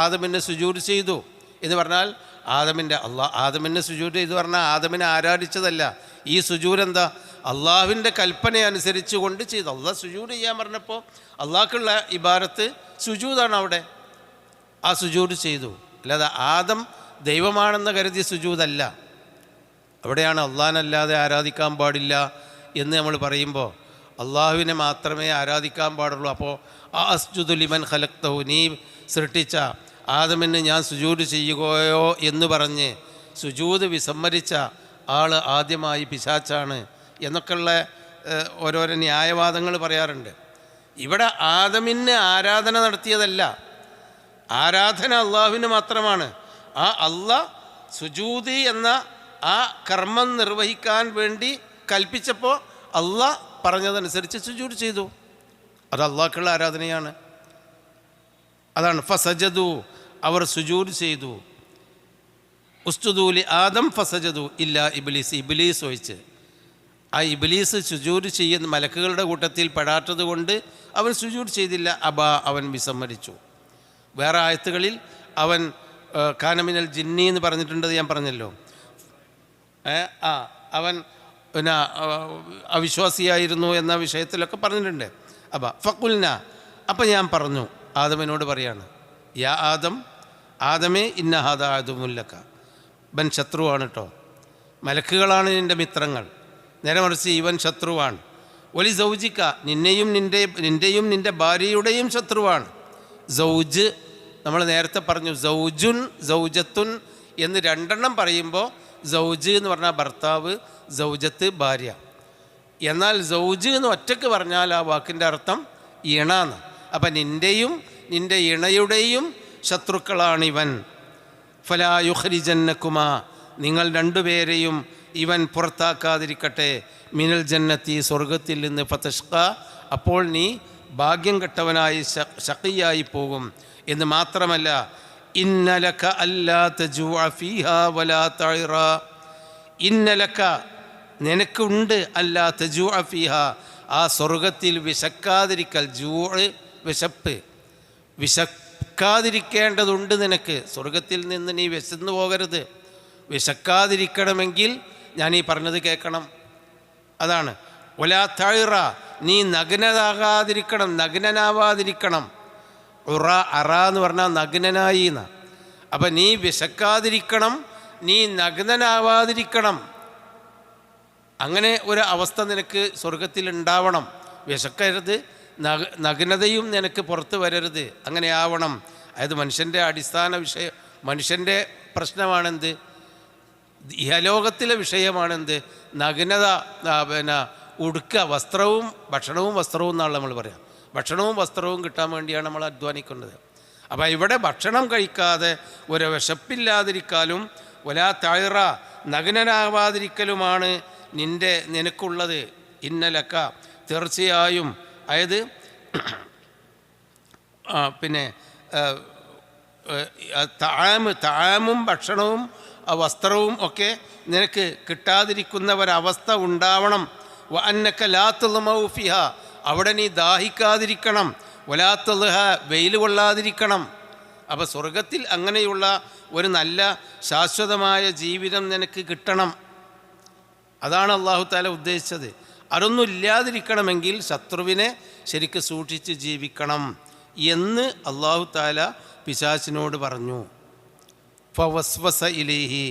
ആദമിനെ സുജൂദ് ചെയ്തു എന്ന് പറഞ്ഞാൽ ആദമിനെ സുജൂദ് ചെയ്തു പറഞ്ഞാൽ ആദമിനെ ആരാധിച്ചതല്ല. ഈ സുജൂദ് എന്താ? അള്ളാഹുവിൻ്റെ കൽപ്പന അനുസരിച്ച് കൊണ്ട് ചെയ്തു. അള്ളാഹ് സുജൂദ് ചെയ്യാൻ പറഞ്ഞപ്പോൾ അള്ളാഹ്ക്കുള്ള ഇബാദത്ത് സുജൂദാണ്. അവിടെ ആ സുജൂദ് ചെയ്തു. അല്ലാതെ ആദം ദൈവമാണെന്ന് കരുതി സുജൂദല്ല. അവിടെയാണ് അള്ളാഹനല്ലാതെ ആരാധിക്കാൻ പാടില്ല എന്ന് നമ്മൾ പറയുമ്പോൾ അള്ളാഹുവിനെ മാത്രമേ ആരാധിക്കാൻ പാടുള്ളൂ. അപ്പോൾ അസ്ജുദു ലിമൻ ഖലഖ്തഹു നീ സൃഷ്ടിച്ച ആദമിന് ഞാൻ സുജൂദ് ചെയ്യുകയോ എന്ന് പറഞ്ഞ് സുജൂദ് വിസമ്മതിച്ച ആൾ ആദ്യമായി പിശാച്ചാണ് എന്നൊക്കെയുള്ള ഓരോരോ ന്യായവാദങ്ങൾ പറയാറുണ്ട്. ഇവിടെ ആദമിന് ആരാധന നടത്തിയതല്ല, ആരാധന അള്ളാഹുവിന് മാത്രമാണ്. ആ അള്ളാഹ് സുജൂദ് എന്ന ആ കർമ്മം നിർവഹിക്കാൻ വേണ്ടി കൽപ്പിച്ചപ്പോൾ അള്ളാഹ് പറഞ്ഞതനുസരിച്ച് സുജൂദ് ചെയ്തു. അത് അള്ളാഹ്ക്കുള്ള ആരാധനയാണ്. അതാണ് ഫസജദു അവർ സുജൂദ് ചെയ്തു. ഉസ്തുദൂലി ആദം ഫസജദു ഇല്ല ഇബ്ലീസ് ഒഴിച്ച്. ആ ഇബ്ലീസ് സുജൂദ് ചെയ്യുന്ന മലക്കുകളുടെ കൂട്ടത്തിൽ പെടാത്തത് കൊണ്ട് അവൻ സുജൂദ് ചെയ്തില്ല. അവൻ വിസമ്മതിച്ചു. വേറെ ആയത്തുകളിൽ അവൻ കാനമിനൽ ജിന്നി എന്ന് പറഞ്ഞിട്ടുണ്ടത് ഞാൻ പറഞ്ഞല്ലോ. അവൻ പിന്നെ അവിശ്വാസിയായിരുന്നു എന്ന വിഷയത്തിലൊക്കെ പറഞ്ഞിട്ടുണ്ട്. ഫഖുൽന അപ്പം ഞാൻ പറഞ്ഞു, ആദമിനോട് പറയാണ്, യാ ആദമേ ഇന്ന ഹാദാ അദുവുല്ലക ഇവൻ ശത്രുവാണ് കേട്ടോ. മലക്കുകളാണ് നിൻ്റെ മിത്രങ്ങൾ, നേരെ മറിച്ച് ഇവൻ ശത്രുവാണ്. ഒലി സൗജിക്ക നിൻ്റെയും നിൻ്റെ ഭാര്യയുടെയും ശത്രുവാണ്. സൗജ് നമ്മൾ നേരത്തെ പറഞ്ഞു, സൗജുൻ സൗജത്തുൻ എന്ന് രണ്ടെണ്ണം പറയുമ്പോൾ സൗജ് എന്ന് പറഞ്ഞാൽ ഭർത്താവ്, സൗജത്ത് ഭാര്യ. എന്നാൽ സൗജ് എന്ന് ഒറ്റക്ക് പറഞ്ഞാൽ ആ വാക്കിൻ്റെ അർത്ഥം ഇണാന്ന്. അപ്പം നിൻ്റെയും നിൻ്റെ ഇണയുടെയും ശത്രുക്കളാണിവൻ. ഫലാ യുഖ്രിജന്നകുമാ നിങ്ങൾ രണ്ടുപേരെയും ഇവൻ പുറത്താക്കാതിരിക്കട്ടെ, മിനൽ ജന്നത്തി സ്വർഗത്തിൽ നിന്ന്, ഫതഷ്ഖ അപ്പോൾ നീ ഭാഗ്യം കെട്ടവനായി ശഖിയായി പോകും. എന്ന് മാത്രമല്ല, ഇന്നലക അല്ലാ തജൂഅ ഫീഹാ വലാ തഇറ ഇന്നലക നിനക്കുണ്ട് അല്ലാ തജൂഅ ഫീഹാ ആ സ്വർഗത്തിൽ വിശക്കാതിരിക്കൽ. ജൂഅ് വിശപ്പ്, വിശക്കാതിരിക്കേണ്ടതുണ്ട് നിനക്ക്. സ്വർഗത്തിൽ നിന്ന് നീ വിശന്നു പോകരുത്. വിശക്കാതിരിക്കണമെങ്കിൽ ഞാൻ ഈ പറഞ്ഞത് കേൾക്കണം. അതാണ് വലാ തഇറ നീ നഗ്നനാകാതിരിക്കണം, നഗ്നനാവാതിരിക്കണം. അറ എന്ന് പറഞ്ഞാൽ നഗ്നനായി എന്നാണ്. അപ്പം നീ വിശക്കാതിരിക്കണം, നീ നഗ്നനാവാതിരിക്കണം. അങ്ങനെ ഒരു അവസ്ഥ നിനക്ക് സ്വർഗത്തിൽ ഉണ്ടാവണം. വിശക്കരുത്, നഗ്നതയും നിനക്ക് പുറത്ത് വരരുത്. അങ്ങനെ ആവണം. അതായത് മനുഷ്യൻ്റെ അടിസ്ഥാന വിഷയം, മനുഷ്യൻ്റെ പ്രശ്നമാണെന്ത്? ഇഹലോകത്തിലെ വിഷയമാണെന്ത്? നഗ്നത. പിന്നെ ഉടുക്കുക, വസ്ത്രവും ഭക്ഷണവും എന്നാണ് നമ്മൾ പറയാം. ഭക്ഷണവും വസ്ത്രവും കിട്ടാൻ വേണ്ടിയാണ് നമ്മൾ അധ്വാനിക്കുന്നത്. അപ്പോൾ ഇവിടെ ഭക്ഷണം കഴിക്കാതെ ഒരു വിശപ്പില്ലാതിരിക്കാലും വലാ തഇറ നഗ്നനാവാതിരിക്കലുമാണ് നിനക്കുള്ളത്. ഇന്നലക്ക തീർച്ചയായും, അതായത് പിന്നെ താമും ഭക്ഷണവും വസ്ത്രവും ഒക്കെ നിനക്ക് കിട്ടാതിരിക്കുന്ന ഒരവസ്ഥ ഉണ്ടാവണം. വ അന്നക ലാ തദ്മഉ ഫിഹാ അവിടെ നീ ദാഹിക്കാതിരിക്കണം. വലാ തദ്ഹ വെയിൽ കൊള്ളാതിരിക്കണം. അപ്പോൾ സ്വർഗത്തിൽ അങ്ങനെയുള്ള ഒരു നല്ല ശാശ്വതമായ ജീവിതം നിനക്ക് കിട്ടണം. അതാണ് അല്ലാഹു തആല ഉദ്ദേശിച്ചത്. അതൊന്നും ഇല്ലാതിരിക്കണമെങ്കിൽ ശത്രുവിനെ ശരിക്ക് സൂക്ഷിച്ച് ജീവിക്കണം എന്ന് അല്ലാഹു തആല പിശാചിനോട് പറഞ്ഞു. ഫവസ്വസ ഇലൈഹി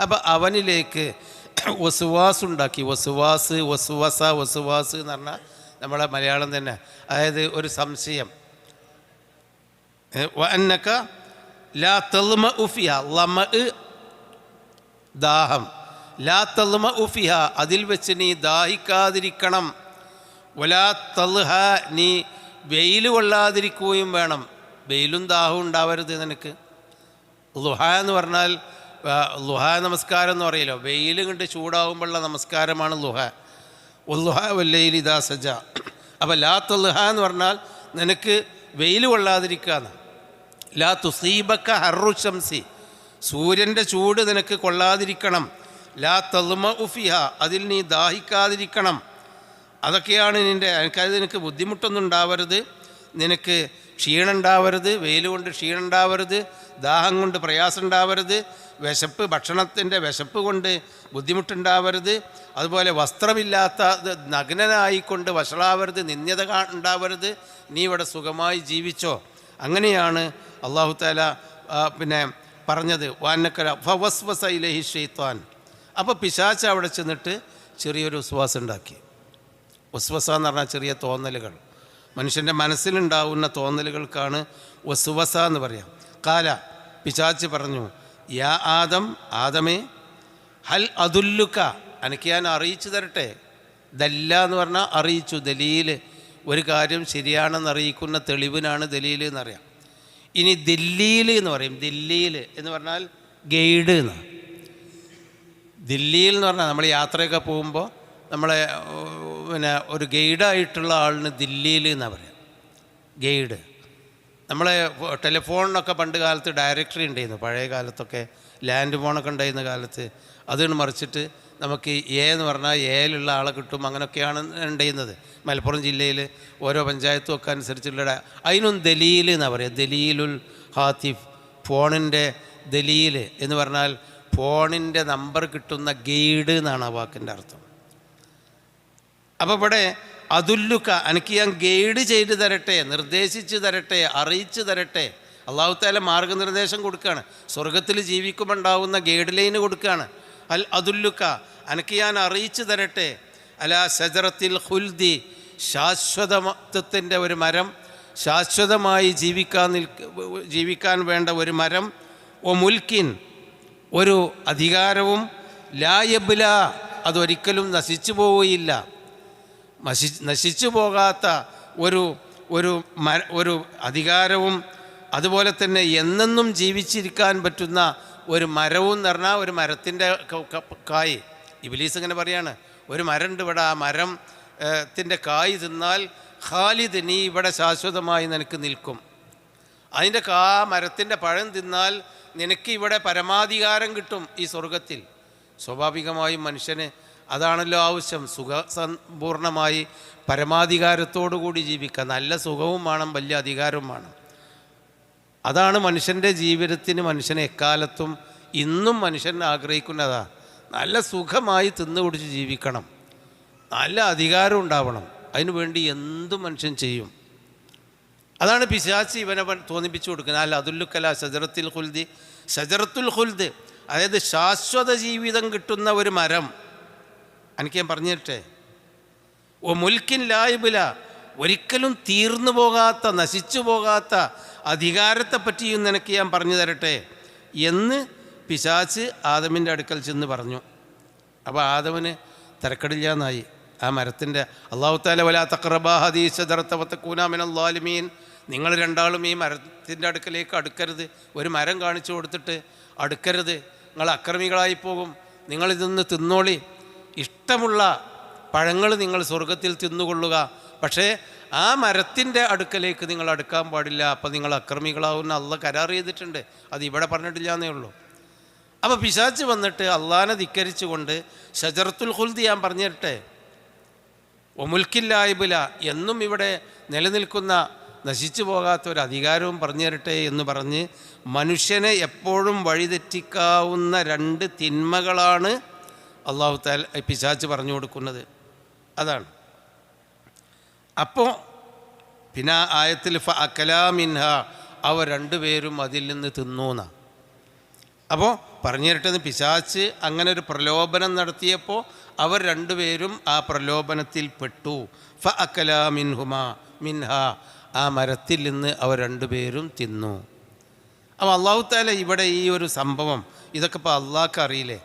അപ്പോൾ അവനിലേക്ക് വസ്വാസ് ഉണ്ടാക്കി. വസ്വാസ് എന്ന് പറഞ്ഞാൽ നമ്മളെ മലയാളം തന്നെ. അതായത് ഒരു സംശയം. വഅന്നക ലാ തൽമഉ ഫിഹാ, ലമഅ ദാഹം, ലാ തൽമഉ ഫിഹാ അതിൽ വെച്ച് നീ ദാഹിക്കാതിരിക്കണം, വലാ തൽഹ നീ വെയിൽ കൊള്ളാതിരിക്കുകയും വേണം. വെയിലും ദാഹവും ഉണ്ടാവരുത് നിനക്ക്. ളുഹ എന്ന് പറഞ്ഞാൽ ളുഹ നമസ്കാരം എന്ന് പറയല്ലോ, വെയിൽ കണ്ട് ചൂടാവുമ്പോഴുള്ള നമസ്കാരമാണ് ളുഹ. ഉല്ലുഹ വല്ലൈലി ഇദാ സജ. അപ്പോൾ ലാ തൽഹ എന്ന് പറഞ്ഞാൽ നിനക്ക് വെയിൽ കൊള്ളാതിരിക്കാന്ന്. ലാ തുസീബക്ക ഹർറു ശംസി, സൂര്യൻ്റെ ചൂട് നിനക്ക് കൊള്ളാതിരിക്കണം. ലാ തൽമഉ ഫിഹാ അതിൽ നീ ദാഹിക്കാതിരിക്കണം. അതൊക്കെയാണ് നിനക്ക് ബുദ്ധിമുട്ടൊന്നും ഉണ്ടാവരുത്, നിനക്ക് ക്ഷീണം ഉണ്ടാവരുത്, വെയിൽ കൊണ്ട് ക്ഷീണം ഉണ്ടാവരുത്, ദാഹം കൊണ്ട് പ്രയാസം ഉണ്ടാവരുത്, ഭക്ഷണത്തിൻ്റെ വിശപ്പ് കൊണ്ട് ബുദ്ധിമുട്ടുണ്ടാവരുത്, അതുപോലെ വസ്ത്രമില്ലാത്ത നഗ്നനായിക്കൊണ്ട് വഷളാവരുത്, നിന്ദ്യത ഉണ്ടാവരുത്, നീ ഇവിടെ സുഖമായി ജീവിച്ചോ. അങ്ങനെയാണ് അല്ലാഹു തആല പറഞ്ഞത്. വാന്നക്കല ഫവസ്വസ ഇലൈഹി ശൈത്വാൻ. അപ്പോൾ പിശാച് അവിടെ ചെന്നിട്ട് ചെറിയൊരു വസ്വാസം ഉണ്ടാക്കി. വസ്വസ എന്ന് പറഞ്ഞാൽ ചെറിയ തോന്നലുകൾ, മനുഷ്യൻ്റെ മനസ്സിലുണ്ടാവുന്ന തോന്നലുകൾക്കാണ് വസ്വസ എന്ന് പറയാം. കാല പിശാച് പറഞ്ഞു, യാ ആദം, ആദമേ, ഹൽ അതുല്ലുക എനിക്ക് ഞാൻ അറിയിച്ചു തരട്ടെ. ദല്ല എന്ന് പറഞ്ഞാൽ അറിയിച്ചു, ദലീൽ, ഒരു കാര്യം ശരിയാണെന്ന് അറിയിക്കുന്ന തെളിവിനാണ് ദലീൽ എന്നറിയാം. ഇനി ദില്ലീൽ എന്ന് പറയും. ദില്ലീൽ എന്ന് പറഞ്ഞാൽ ഗൈഡ് എന്നാണ്. ദില്ലിയിൽ എന്ന് പറഞ്ഞാൽ നമ്മൾ യാത്രയൊക്കെ പോകുമ്പോൾ നമ്മളെ ഒരു ഗൈഡായിട്ടുള്ള ആളിന് ദില്ലിയിൽ എന്നാണ് പറയാം, ഗൈഡ്. നമ്മളെ ടെലിഫോണിനൊക്കെ പണ്ട് കാലത്ത് ഡയറക്ടറി ഉണ്ടായിരുന്നു, പഴയ കാലത്തൊക്കെ ലാൻഡ് ഫോണൊക്കെ ഉണ്ടായിരുന്ന കാലത്ത്. അതിന് മറിച്ചിട്ട് നമുക്ക് എന്ന് പറഞ്ഞാൽ ഏലുള്ള ആളെ കിട്ടും, അങ്ങനെയൊക്കെയാണ് ഉണ്ടായിരുന്നത്. മലപ്പുറം ജില്ലയിൽ ഓരോ പഞ്ചായത്തും ഒക്കെ അനുസരിച്ചുള്ള അതിനും ദലീൽ എന്നാണ് പറയുക. ദലീലുൽ ഹാത്തിഫ്, ഫോണിൻ്റെ ദലീൽ എന്ന് പറഞ്ഞാൽ ഫോണിൻ്റെ നമ്പർ കിട്ടുന്ന ഗൈഡ് എന്നാണ് ആ വാക്കിൻ്റെ അർത്ഥം. അപ്പോൾ ഇവിടെ അതുല്ലുക എനിക്ക് ഞാൻ ഗൈഡ് ചെയ്ത് തരട്ടെ, നിർദ്ദേശിച്ച് തരട്ടെ, അറിയിച്ചു തരട്ടെ. അല്ലാഹു തആല മാർഗനിർദ്ദേശം കൊടുക്കുകയാണ്, സ്വർഗത്തിൽ ജീവിക്കുമ്പോൾ ഉണ്ടാവുന്ന ഗൈഡ് ലൈന് കൊടുക്കുകയാണ്. അൽ അതുല്ലുക എനിക്ക് ഞാൻ അറിയിച്ചു തരട്ടെ. അലാ ശജറത്തിൽ ഖുൽദി, ശാശ്വതത്വത്തിൻ്റെ ഒരു മരം, ശാശ്വതമായി ജീവിക്കാൻ വേണ്ട ഒരു മരം. ഒ മുൽക്കിൻ, ഒരു അധികാരവും. ലാ യബ്ല, അതൊരിക്കലും നശിച്ചു പോവുകയില്ല, നശിച്ചു പോകാത്ത ഒരു അധികാരവും. അതുപോലെ തന്നെ എന്നെന്നും ജീവിച്ചിരിക്കാൻ പറ്റുന്ന ഒരു മരവും എന്ന് പറഞ്ഞാൽ ഒരു മരത്തിൻ്റെ കായ്. ഇബ്ലീസ് ഇങ്ങനെ പറയാണ്, ഒരു മരമുണ്ട് ഇവിടെ, ആ മരത്തിൻ്റെ കായ് തിന്നാൽ ഖാലിദ്, നീ ഇവിടെ ശാശ്വതമായി നിനക്ക് നിൽക്കും. അതിൻ്റെ മരത്തിൻ്റെ പഴം തിന്നാൽ നിനക്ക് ഇവിടെ പരമാധികാരം കിട്ടും ഈ സ്വർഗത്തിൽ. സ്വാഭാവികമായും മനുഷ്യന് അതാണല്ലോ ആവശ്യം, സുഖസമ്പൂർണമായി പരമാധികാരത്തോടു കൂടി ജീവിക്കുക. നല്ല സുഖവും വേണം, വലിയ അധികാരവും വേണം. അതാണ് മനുഷ്യൻ്റെ ജീവിതത്തിന് മനുഷ്യനെ എക്കാലത്തും ഇന്നും മനുഷ്യൻ ആഗ്രഹിക്കുന്നതാ. നല്ല സുഖമായി തിന്നുകുടിച്ച് ജീവിക്കണം, നല്ല അധികാരം ഉണ്ടാവണം, അതിനു വേണ്ടി എന്തും മനുഷ്യൻ ചെയ്യും. അതാണ് പിശാച് ഇവനെ തോന്നിപ്പിച്ചു കൊടുക്കുന്നത്. അല്ല അതുല്ലുക്കല ഷജറത്തുൽ ഖുൽദി, ഷജറത്തുൽ ഖുൽദ് അതായത് ശാശ്വത ജീവിതം കിട്ടുന്ന ഒരു മരം. എനിക്ക് ഞാൻ പറഞ്ഞു തരട്ടെ. ഓ മുൽക്കിൻ ലായിബില, ഒരിക്കലും തീർന്നു പോകാത്ത, നശിച്ചു പോകാത്ത അധികാരത്തെ പറ്റിയും നിനക്ക് ഞാൻ പറഞ്ഞു തരട്ടെ എന്ന് പിശാച് ആദമിൻ്റെ അടുക്കൽ ചെന്ന് പറഞ്ഞു. അപ്പോൾ ആദമിന് തിരക്കടില്ല എന്നായി ആ മരത്തിൻ്റെ. അല്ലാഹു തആല വലാ തഖറബാ ഹദീസ ശജറത വതകൂനാ മിനൽ ളാലിമീൻ, നിങ്ങൾ രണ്ടാളും ഈ മരത്തിൻ്റെ അടുക്കലേക്ക് അടുക്കരുത്. ഒരു മരം കാണിച്ചു കൊടുത്തിട്ട് അടുക്കരുത്, നിങ്ങൾ അക്രമികളായി പോകും, നിങ്ങളിതൊന്ന് തിന്നോളി, ഇഷ്ടമുള്ള പഴങ്ങൾ നിങ്ങൾ സ്വർഗത്തിൽ തിന്നുകൊള്ളുക, പക്ഷേ ആ മരത്തിൻ്റെ അടുക്കലേക്ക് നിങ്ങൾ അടുക്കാൻ പാടില്ല, അപ്പോൾ നിങ്ങൾ അക്രമികളാവുന്ന അള്ളാഹ് കരാർ ചെയ്തിട്ടുണ്ട്. അത് ഇവിടെ പറഞ്ഞിട്ടില്ല എന്നേ ഉള്ളൂ. അപ്പോൾ പിശാച് വന്നിട്ട് അള്ളാഹിനെ ധിക്കരിച്ചു കൊണ്ട് ഷജറത്തുൽ ഖുൽദ് ഞാൻ പറഞ്ഞു തരട്ടെ, ഒമുൽക്കില്ലായിബില എന്നും ഇവിടെ നിലനിൽക്കുന്ന നശിച്ചു പോകാത്ത ഒരു അധികാരവും പറഞ്ഞു തരട്ടെ എന്ന് പറഞ്ഞ് മനുഷ്യനെ എപ്പോഴും വഴിതെറ്റിക്കാവുന്ന രണ്ട് തിന്മകളാണ് അല്ലാഹു തആല പിശാച് പറഞ്ഞു കൊടുക്കുന്നത്. അതാണ്. അപ്പോൾ പിന്നെ ആയത്തിൽ ഫഅകലാ മിൻഹ, അവർ രണ്ടുപേരും അതിൽ നിന്ന് തിന്നൂന്ന. അപ്പോൾ പറഞ്ഞു തരട്ടെന്ന്, പിശാച്ച് അങ്ങനെ ഒരു പ്രലോഭനം നടത്തിയപ്പോൾ അവർ രണ്ടുപേരും ആ പ്രലോഭനത്തിൽ പെട്ടു. ഫ അക്കല മിൻഹ, ആ മരത്തിൽ നിന്ന് അവർ രണ്ടുപേരും തിന്നു. അപ്പോൾ അള്ളാഹു തആല ഇവിടെ ഈ ഒരു സംഭവം, ഇതൊക്കെ ഇപ്പോൾ അള്ളാഹ്ക്ക് അറിയില്ലേ?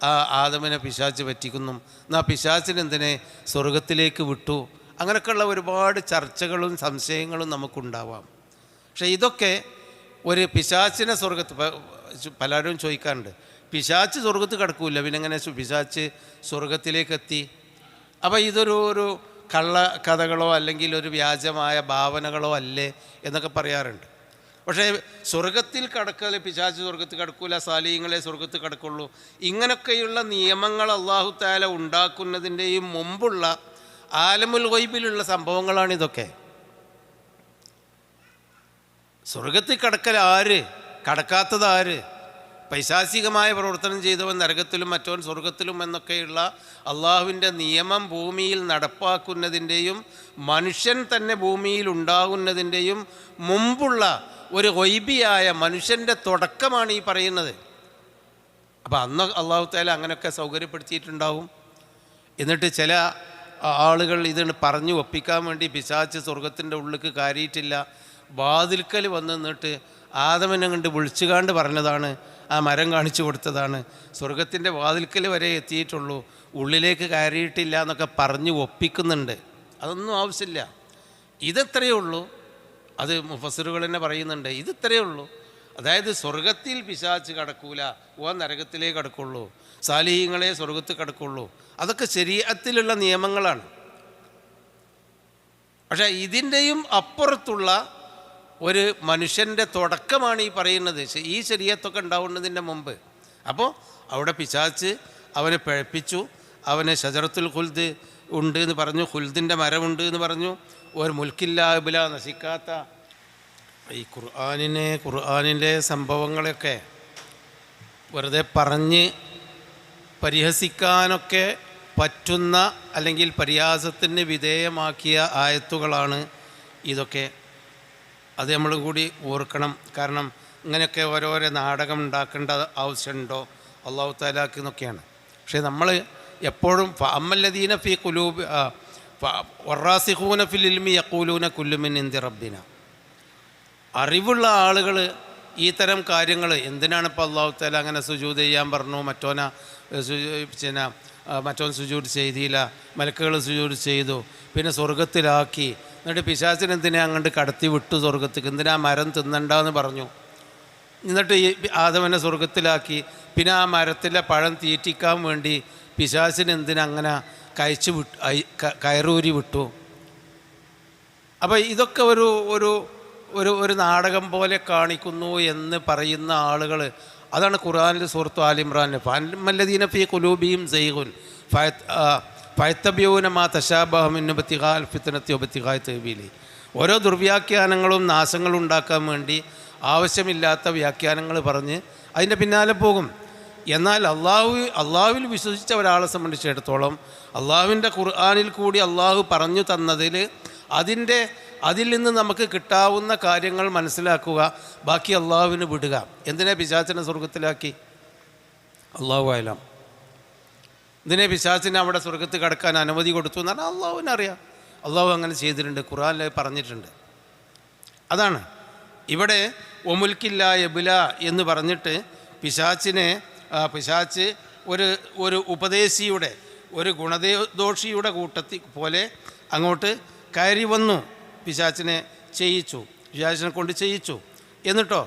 ആ ആദമിനെ പിശാച്ച് പറ്റിക്കുന്നു, എന്നാൽ പിശാച്ചിന് എന്തിനെ സ്വർഗത്തിലേക്ക് വിട്ടു, അങ്ങനെയൊക്കെയുള്ള ഒരുപാട് ചർച്ചകളും സംശയങ്ങളും നമുക്കുണ്ടാവാം. പക്ഷേ ഇതൊക്കെ ഒരു പിശാച്ചിനെ പലരും ചോദിക്കാറുണ്ട്, പിശാച്ച് സ്വർഗത്ത് കിടക്കൂല, പിന്നെ എങ്ങനെ പിശാച്ച് സ്വർഗത്തിലേക്ക് എത്തി? അപ്പോൾ ഇതൊരു കള്ള കഥകളോ അല്ലെങ്കിൽ ഒരു വ്യാജമായ ഭാവനകളോ അല്ലേ എന്നൊക്കെ പറയാറുണ്ട്. പക്ഷേ സ്വർഗത്തിൽ കടക്കൽ, പിശാച്ച് സ്വർഗത്ത് കിടക്കൂല, സാലിഹ്യങ്ങളെ സ്വർഗത്ത് കിടക്കുള്ളൂ, ഇങ്ങനെയൊക്കെയുള്ള നിയമങ്ങൾ അല്ലാഹു തആല ഉണ്ടാക്കുന്നതിൻ്റെയും മുമ്പുള്ള ആലമുൽ ഗൈബിലുള്ള സംഭവങ്ങളാണ് ഇതൊക്കെ. സ്വർഗത്തിൽ കടക്കൽ ആര്, കടക്കാത്തത് ആര്? പൈശാചികമായ പ്രവർത്തനം ചെയ്തവൻ നരകത്തിലും മറ്റവൻ സ്വർഗത്തിലും എന്നൊക്കെയുള്ള അള്ളാഹുവിൻ്റെ നിയമം ഭൂമിയിൽ നടപ്പാക്കുന്നതിൻ്റെയും മനുഷ്യൻ തന്നെ ഭൂമിയിൽ ഉണ്ടാകുന്നതിൻ്റെയും മുമ്പുള്ള ഒരു ഗൈബിയായ മനുഷ്യൻ്റെ തുടക്കമാണ് ഈ പറയുന്നത്. അപ്പോൾ അന്ന് അല്ലാഹു തആല അങ്ങനെയൊക്കെ സൗകര്യപ്പെടുത്തിയിട്ടുണ്ടാവും. എന്നിട്ട് ചില ആളുകൾ ഇതിന് പറഞ്ഞു ഒപ്പിക്കാൻ വേണ്ടി പിശാച്ച് സ്വർഗത്തിൻ്റെ ഉള്ളിലേക്ക് കയറിയിട്ടില്ല, വാതിൽക്കൽ വന്ന് നിന്നിട്ട് ആദമിനെ കണ്ട് വിളിച്ചുകാണ്ട് പറഞ്ഞതാണ്, ആ മരം കാണിച്ചു കൊടുത്തതാണ്, സ്വർഗത്തിൻ്റെ വാതിൽക്കൽ വരെ എത്തിയിട്ടുള്ളൂ, ഉള്ളിലേക്ക് കയറിയിട്ടില്ല എന്നൊക്കെ പറഞ്ഞ് ഒപ്പിക്കുന്നുണ്ട്. അതൊന്നും ആവശ്യമില്ല. ഇതെത്രയേ ഉള്ളൂ. അത് മുഫസ്സിറുകൾ തന്നെ പറയുന്നുണ്ട്, ഇതിത്രയേ ഉള്ളൂ. അതായത് സ്വർഗത്തിൽ പിശാച്ച് കടക്കൂല, നരകത്തിലേ കടക്കുള്ളൂ, സാലിഹീങ്ങളെ സ്വർഗത്ത് കടക്കുള്ളൂ. അതൊക്കെ ശരീഅത്തിലുള്ള നിയമങ്ങളാണ്. പക്ഷേ ഇതിൻ്റെയും അപ്പുറത്തുള്ള ഒരു മനുഷ്യൻ്റെ തുടക്കമാണ് ഈ പറയുന്നത്, ഈ ശരീഅത്തൊക്കെ ഉണ്ടാവുന്നതിൻ്റെ മുമ്പ്. അപ്പോൾ അവിടെ പിശാച്ച് അവനെ പിഴപ്പിച്ചു, അവന് ഷജറത്തുൽ ഖുൽദ് ഉണ്ട് എന്ന് പറഞ്ഞു, ഖുൽദിൻ്റെ മരമുണ്ട് എന്ന് പറഞ്ഞു, ഒരു മുൽക്കില്ലാ ഇബ്ല, നശിക്കാത്ത. ഈ ഖുർആനിൻ്റെ സംഭവങ്ങളൊക്കെ വെറുതെ പറഞ്ഞ് പരിഹസിക്കാനൊക്കെ പറ്റുന്ന അല്ലെങ്കിൽ പരിഹാസത്തിന് വിധേയമാക്കിയ ആയത്തുകളാണ് ഇതൊക്കെ. അത് നമ്മൾ കൂടി ഓർക്കണം. കാരണം ഇങ്ങനെയൊക്കെ ഓരോരോ നാടകം ഉണ്ടാക്കേണ്ട ആവശ്യമുണ്ടോ അല്ലാഹു തആലാക്ക് എന്നൊക്കെയാണ്. പക്ഷേ നമ്മൾ എപ്പോഴും അമ്മല്ലദീന ഫീ ഖുലൂബി വറാസിഖൂന ഫിൽ ഇൽമി യഖൂലൂന കുല്ലു മിൻ ഇൻദി റബ്ബിന, അറിവുള്ള ആളുകൾ ഈ തരം കാര്യങ്ങൾ എന്തിനാണ് ഇപ്പോൾ അല്ലാഹു തആല അങ്ങനെ സുജൂദ് ചെയ്യാൻ പറഞ്ഞു, മറ്റോൻ സുജൂദ് ചെയ്തില്ല, മലക്കുകൾ സുജൂദ് ചെയ്തു, പിന്നെ സ്വർഗത്തിലാക്കി, എന്നിട്ട് പിശാചിനെ എന്തിനാ അങ്ങോട്ട് കടത്തി വിട്ടു സ്വർഗത്തേക്ക്, എന്തിനാ മരം തിന്നണ്ടെന്ന് പറഞ്ഞു, എന്നിട്ട് ഈ ആദമനെ സ്വർഗത്തിലാക്കി, പിന്നെ ആ മരത്തിലെ പഴം തീറ്റിക്കാൻ വേണ്ടി പിശാചിനെ എന്തിനാ അങ്ങനെ കയറൂരി വിട്ടു. അപ്പോൾ ഇതൊക്കെ ഒരു നാടകം പോലെ കാണിക്കുന്നു എന്ന് പറയുന്ന ആളുകൾ, അതാണ് ഖുർആനിൽ സൂറത്ത് ആൽ ഇംറാനിൽ ഫഅമ്മല്ലദീന ഫീ ഖുലൂബിഹിം സൈഗുൻ ഫയത്തബിഊന മാ തശാബഹ മിൻഹു ഇബ്തിഗാഅൽ ഫിത്നതി വഇബ്തിഗാഅ തഅ്വീലി. ഓരോ ദുർവ്യാഖ്യാനങ്ങളും നാശങ്ങളും ഉണ്ടാക്കാൻ വേണ്ടി ആവശ്യമില്ലാത്ത വ്യാഖ്യാനങ്ങൾ പറഞ്ഞ് അതിൻ്റെ പിന്നാലെ പോകും. എന്നാൽ അള്ളാഹുവിൽ വിശ്വസിച്ച ഒരാളെ സംബന്ധിച്ചിടത്തോളം അള്ളാഹുവിൻ്റെ ഖുർആനിൽ കൂടി അള്ളാഹു പറഞ്ഞു തന്നതിൽ അതിൽ നിന്ന് നമുക്ക് കിട്ടാവുന്ന കാര്യങ്ങൾ മനസ്സിലാക്കുക, ബാക്കി അള്ളാഹുവിന് വിടുക. എന്തിനാ പിശാചിനെ സ്വർഗത്തിലാക്കി? അള്ളാഹു ആയാലും ഇതിനെ പിശാചിനെ അവിടെ സ്വർഗത്ത് കടക്കാൻ അനുമതി കൊടുത്തു എന്ന് പറഞ്ഞാൽ അള്ളാഹുവിനറിയാം. അള്ളാഹു അങ്ങനെ ചെയ്തിട്ടുണ്ട്, ഖുർആനിൽ പറഞ്ഞിട്ടുണ്ട്. അതാണ് ഇവിടെ ഒമുൽക്കില്ല എബുല എന്ന് പറഞ്ഞിട്ട് പിശാച്ച് ഒരു ഉപദേശിയുടെ, ഒരു ഗുണദോഷിയുടെ കൂട്ടത്തിൽ പോലെ അങ്ങോട്ട് കയറി വന്നു, പിശാച്ചിനെ കൊണ്ട് ചെയ്യിച്ചു. എന്നിട്ടോ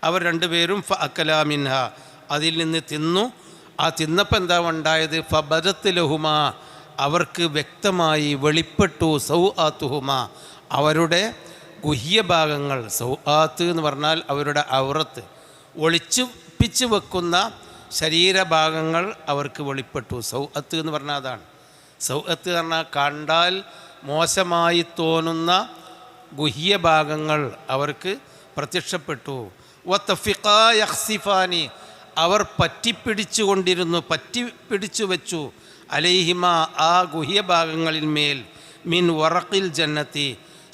അവർ രണ്ടുപേരും ഫഅക്കലാ മിൻഹ, അതിൽ നിന്ന് തിന്നു. ആ തിന്നപ്പോൾ എന്താ ഉണ്ടായത്? ഫബദത്ത് ലഹുമാ, അവർക്ക് വ്യക്തമായി വെളിപ്പെട്ടു, സൗആത്തുഹുമാ, അവരുടെ ഗുഹ്യഭാഗങ്ങൾ. സൗആത്ത് എന്ന് പറഞ്ഞാൽ അവരുടെ ഔറത്ത്, ഒളിച്ചുപ്പിച്ച് വെക്കുന്ന ശരീരഭാഗങ്ങൾ അവർക്ക് വെളിപ്പെട്ടു. സൗഅത്ത് എന്ന് പറഞ്ഞാൽ അതാണ്. സൗഅത്ത് എന്ന് പറഞ്ഞാൽ കണ്ടാൽ മോശമായി തോന്നുന്ന ഗുഹ്യഭാഗങ്ങൾ അവർക്ക് പ്രത്യക്ഷപ്പെട്ടു. വതഫിഖാ യഖ്സിഫാനി, അവർ പറ്റിപ്പിടിച്ചു വെച്ചു, അലൈഹിമ, ആ ഗുഹ്യഭാഗങ്ങളിൽ മേൽ, മിൻ വറഖിൽ ജന്നത്തി,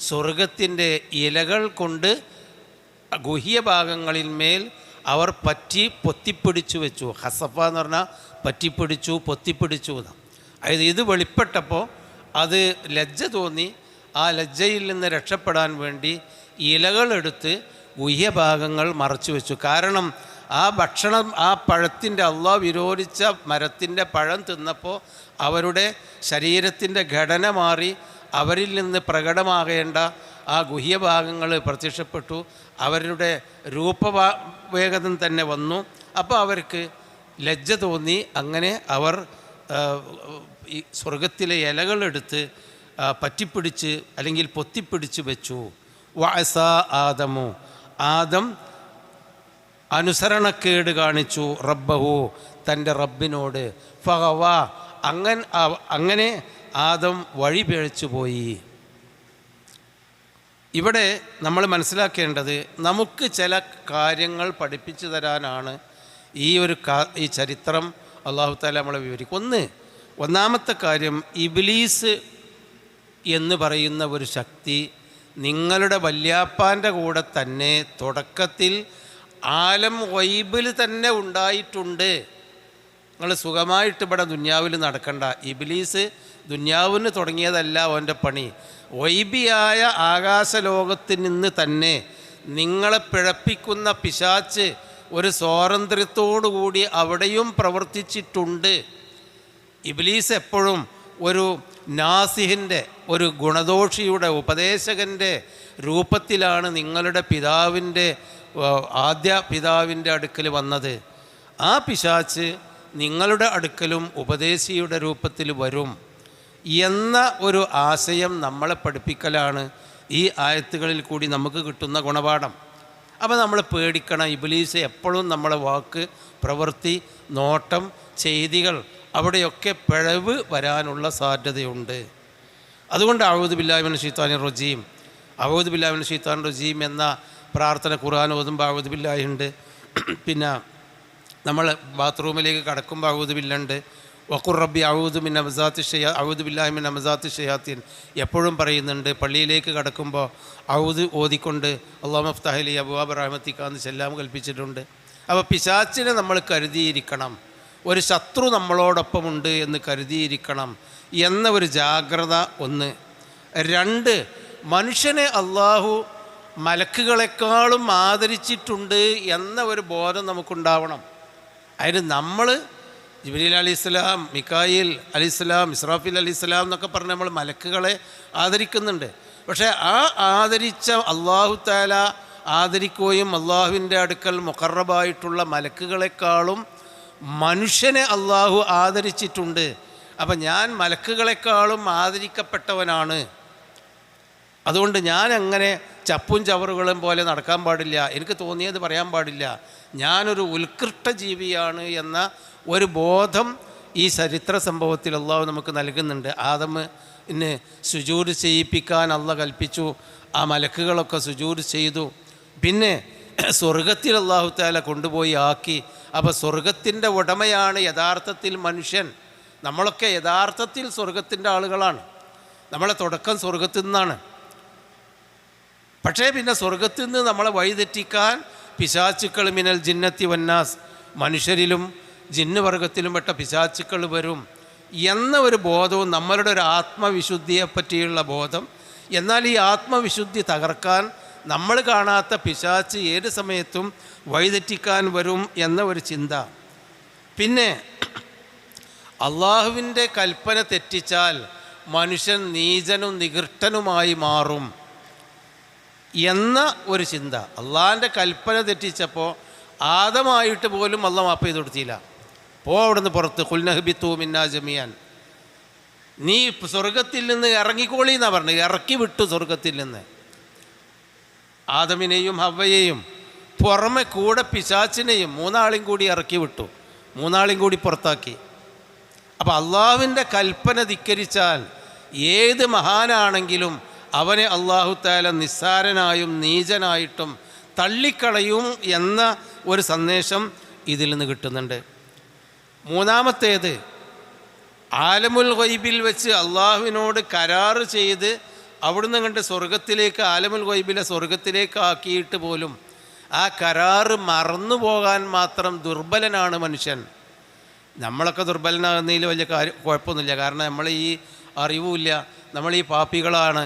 സ്വർഗത്തിൻ്റെ ഇലകൾ കൊണ്ട് ഗുഹ്യഭാഗങ്ങളിൽ മേൽ അവർ പറ്റി പൊത്തിപ്പിടിച്ചു വെച്ചു. ഹസഫ എന്ന് പറഞ്ഞാൽ പറ്റിപ്പിടിച്ചു, പൊത്തിപ്പിടിച്ചു എന്നാണ്. അതായത് ഇത് വെളിപ്പെട്ടപ്പോൾ അത് ലജ്ജ തോന്നി. ആ ലജ്ജയിൽ നിന്ന് രക്ഷപ്പെടാൻ വേണ്ടി ഇലകളെടുത്ത് ഗുഹ്യഭാഗങ്ങൾ മറച്ചു വെച്ചു. കാരണം ആ ഭക്ഷണം, ആ പഴത്തിൻ്റെ അള്ളാഹ് വിരോധിച്ച മരത്തിൻ്റെ പഴം തിന്നപ്പോൾ അവരുടെ ശരീരത്തിൻ്റെ ഘടന മാറി, അവരിൽ നിന്ന് പ്രകടമാകേണ്ട ആ ഗുഹ്യഭാഗങ്ങൾ പ്രത്യക്ഷപ്പെട്ടു. അവരുടെ രൂപവേഗം തന്നെ വന്നു. അപ്പോൾ അവർക്ക് ലജ്ജ തോന്നി. അങ്ങനെ അവർ ഈ സ്വർഗത്തിലെ ഇലകളെടുത്ത് പറ്റിപ്പിടിച്ച് അല്ലെങ്കിൽ പൊത്തിപ്പിടിച്ച് വെച്ചു. വഅസ ആദമു, ആദം അനുസരണക്കേട് കാണിച്ചു. റബ്ബഹു, തൻ്റെ റബ്ബിനോട്. ഫഗവ, അങ്ങനെ ആദം വഴി പിഴച്ചു പോയി. ഇവിടെ നമ്മൾ മനസ്സിലാക്കേണ്ടത്, നമുക്ക് ചില കാര്യങ്ങൾ പഠിപ്പിച്ചു തരാനാണ് ഈ ചരിത്രം അല്ലാഹു തആല നമ്മളെ വിവരിക്കും. ഒന്നാമത്തെ കാര്യം, ഇബ്ലീസ് എന്ന് പറയുന്ന ഒരു ശക്തി നിങ്ങളുടെ വല്യാപ്പാൻ്റെ കൂടെ തന്നെ തുടക്കത്തിൽ ആലം ഗൈബിൽ തന്നെ ഉണ്ടായിട്ടുണ്ട്. നിങ്ങൾ സുഖമായിട്ട് ഇവിടെ ദുന്യാവിൽ നടക്കണ്ട. ഇബ്ലീസ് ദുന്യാവിന് തുടങ്ങിയതല്ല അവൻ്റെ പണി. ഗൈബിയായ ആകാശലോകത്തിൽ നിന്ന് തന്നെ നിങ്ങളെ പിഴപ്പിക്കുന്ന പിശാച്ച് ഒരു സ്വാതന്ത്ര്യത്തോടുകൂടി അവിടെയും പ്രവർത്തിച്ചിട്ടുണ്ട്. ഇബ്ലീസ് എപ്പോഴും ഒരു നാസിഹിൻ്റെ, ഒരു ഗുണദോഷിയുടെ, ഉപദേശകൻ്റെ രൂപത്തിലാണ് നിങ്ങളുടെ ആദ്യ പിതാവിൻ്റെ അടുക്കൽ വന്നത്. ആ പിശാച്ച് നിങ്ങളുടെ അടുക്കലും ഉപദേശിയുടെ രൂപത്തിൽ വരും എന്ന ഒരു ആശയം നമ്മളെ പഠിപ്പിക്കലാണ് ഈ ആയത്തുകളിൽ കൂടി നമുക്ക് കിട്ടുന്ന ഗുണപാഠം. അപ്പോൾ നമ്മൾ പേടിക്കണം. ഇബ്ലീസ് എപ്പോഴും നമ്മളെ വാക്ക്, പ്രവൃത്തി, നോട്ടം, ചെയ്തികൾ അവിടെയൊക്കെ പിഴവ് വരാനുള്ള സാധ്യതയുണ്ട്. അതുകൊണ്ട് അഊദു ബില്ലാഹി മിനശ് ശൈത്വാനിർ റജീം, അഊദു ബില്ലാഹി മിനശ് ശൈത്വാനിർ റജീം എന്ന പ്രാർത്ഥന ഖുർആൻ ഓതുമ്പോൾ അഊദു ബില്ലാഹി ഉണ്ട്. പിന്നെ നമ്മൾ ബാത്റൂമിലേക്ക് കടക്കുമ്പോൾ അഊദു ബില്ലുണ്ട്. വഖുർ റബ്ബി അഊദു ബില്ലാഹി മിൻ ഹമസാത്തി ഷയാത്തീൻ എപ്പോഴും പറയുന്നുണ്ട്. പള്ളിയിലേക്ക് കടക്കുമ്പോൾ ഔദ് ഓതിക്കൊണ്ട് അല്ലാഹുമ്മ ഇഫ്തഹ് ലി അബ്വാബ റഹ്മതിക എന്ന് ചെല്ലാൻ കൽപ്പിച്ചിട്ടുണ്ട്. അപ്പോൾ പിശാച്ചിനെ നമ്മൾ കരുതിയിരിക്കണം. ഒരു ശത്രു നമ്മളോടൊപ്പമുണ്ട് എന്ന് കരുതിയിരിക്കണം എന്ന ഒരു ജാഗ്രത ഒന്ന്. രണ്ട്, മനുഷ്യനെ അള്ളാഹു മലക്കുകളെക്കാളും ആദരിച്ചിട്ടുണ്ട് എന്ന ഒരു ബോധം നമുക്കുണ്ടാവണം. അതിന് നമ്മൾ ജിബ്രീൽ അലൈഹിസ്സലാം, മികായിൽ അലൈഹിസ്സലാം, ഇസ്രാഫീൽ അലൈഹിസ്സലാം എന്നൊക്കെ പറഞ്ഞ് നമ്മൾ മലക്കുകളെ ആദരിക്കുന്നുണ്ട്. പക്ഷേ ആ ആദരിച്ച അള്ളാഹു തആല ആദരിക്കുകയും അള്ളാഹുവിൻ്റെ അടുക്കൽ മുഖറബായിട്ടുള്ള മലക്കുകളെക്കാളും മനുഷ്യനെ അള്ളാഹു ആദരിച്ചിട്ടുണ്ട്. അപ്പം ഞാൻ മലക്കുകളെക്കാളും ആദരിക്കപ്പെട്ടവനാണ്. അതുകൊണ്ട് ഞാൻ അങ്ങനെ ചപ്പും ചവറുകളും പോലെ നടക്കാൻ പാടില്ല, എനിക്ക് തോന്നിയത് പറയാൻ പാടില്ല, ഞാനൊരു ഉത്കൃഷ്ട ജീവിയാണ് എന്ന ഒരു ബോധം ഈ ചരിത്ര സംഭവത്തിൽ അള്ളാഹു നമുക്ക് നൽകുന്നുണ്ട്. ആദമിന് സുജൂദ് ചെയ്യിപ്പിക്കാൻ അള്ളാഹ് കൽപ്പിച്ചു. ആ മലക്കുകളൊക്കെ സുജൂദ് ചെയ്തു. പിന്നെ സ്വർഗത്തിൽ അള്ളാഹു തആല കൊണ്ടുപോയി ആക്കി. അപ്പോൾ സ്വർഗത്തിൻ്റെ ഉടമയാണ് യഥാർത്ഥത്തിൽ മനുഷ്യൻ. നമ്മളൊക്കെ യഥാർത്ഥത്തിൽ സ്വർഗത്തിൻ്റെ ആളുകളാണ്. നമ്മളെ തുടക്കം സ്വർഗത്തിൽ നിന്നാണ്. പക്ഷേ പിന്നെ സ്വർഗത്തിൽ നിന്ന് നമ്മളെ വഴിതെറ്റിക്കാൻ പിശാച്ചുക്കൾ, മിനൽ ജിന്നത്തി വന്നാസ്, മനുഷ്യരിലും ജിന്ന് വർഗത്തിലും പെട്ട പിശാച്ചുക്കൾ വരും എന്ന ഒരു ബോധവും നമ്മളുടെ ഒരു ആത്മവിശുദ്ധിയെ പറ്റിയുള്ള ബോധം. എന്നാൽ ഈ ആത്മവിശുദ്ധി തകർക്കാൻ നമ്മൾ കാണാത്ത പിശാച്ച് ഏത് സമയത്തും വഴിതെറ്റിക്കാൻ വരും എന്ന ഒരു ചിന്ത. പിന്നെ അള്ളാഹുവിൻ്റെ കൽപ്പന തെറ്റിച്ചാൽ മനുഷ്യൻ നീചനും നികൃഷ്ടനുമായി മാറും എന്ന ഒരു ചിന്ത. അള്ളാഹിൻ്റെ കൽപ്പന തെറ്റിച്ചപ്പോൾ ആദമായിട്ട് പോലും അള്ളാഹ് മാപ്പ് ചെയ്ത് കൊടുത്തില്ല. അവിടുന്ന് പുറത്ത് ഖുൽനഹ്ബിത്തു മിന്നാ ജമിയാൻ, നീ സ്വർഗത്തിൽ നിന്ന് ഇറങ്ങിക്കോളി എന്നാണ് പറഞ്ഞത്. ഇറക്കി വിട്ടു സ്വർഗത്തിൽ നിന്ന് ആദമിനെയും ഹവ്വയെയും, പുറമെ കൂടെ പിശാച്ചിനെയും, മൂന്നാളെയും കൂടി ഇറക്കി വിട്ടു, മൂന്നാളെയും കൂടി പുറത്താക്കി. അപ്പോൾ അള്ളാഹുവിൻ്റെ കൽപ്പന ധിക്കരിച്ചാൽ ഏത് മഹാനാണെങ്കിലും അവനെ അള്ളാഹു തആല നിസ്സാരനായും നീചനായിട്ടും തള്ളിക്കളയും എന്ന ഒരു സന്ദേശം ഇതിൽ നിന്ന് കിട്ടുന്നുണ്ട്. മൂന്നാമത്തേത്, ആലമുൽ ഗൈബിൽ വെച്ച് അള്ളാഹുവിനോട് കരാറ് ചെയ്ത് അവിടുന്ന് കണ്ട് സ്വർഗത്തിലേക്ക്, ആലമുൽ ഗൈബിലെ സ്വർഗത്തിലേക്ക് ആക്കിയിട്ട് പോലും ആ കരാറ് മറന്നു പോകാൻ മാത്രം ദുർബലനാണ് മനുഷ്യൻ. നമ്മളൊക്കെ ദുർബലനാകുന്നതിൽ വലിയ കുഴപ്പമൊന്നുമില്ല. കാരണം നമ്മൾ ഈ അറിവുമില്ല, നമ്മൾ ഈ പാപ്പികളാണ്,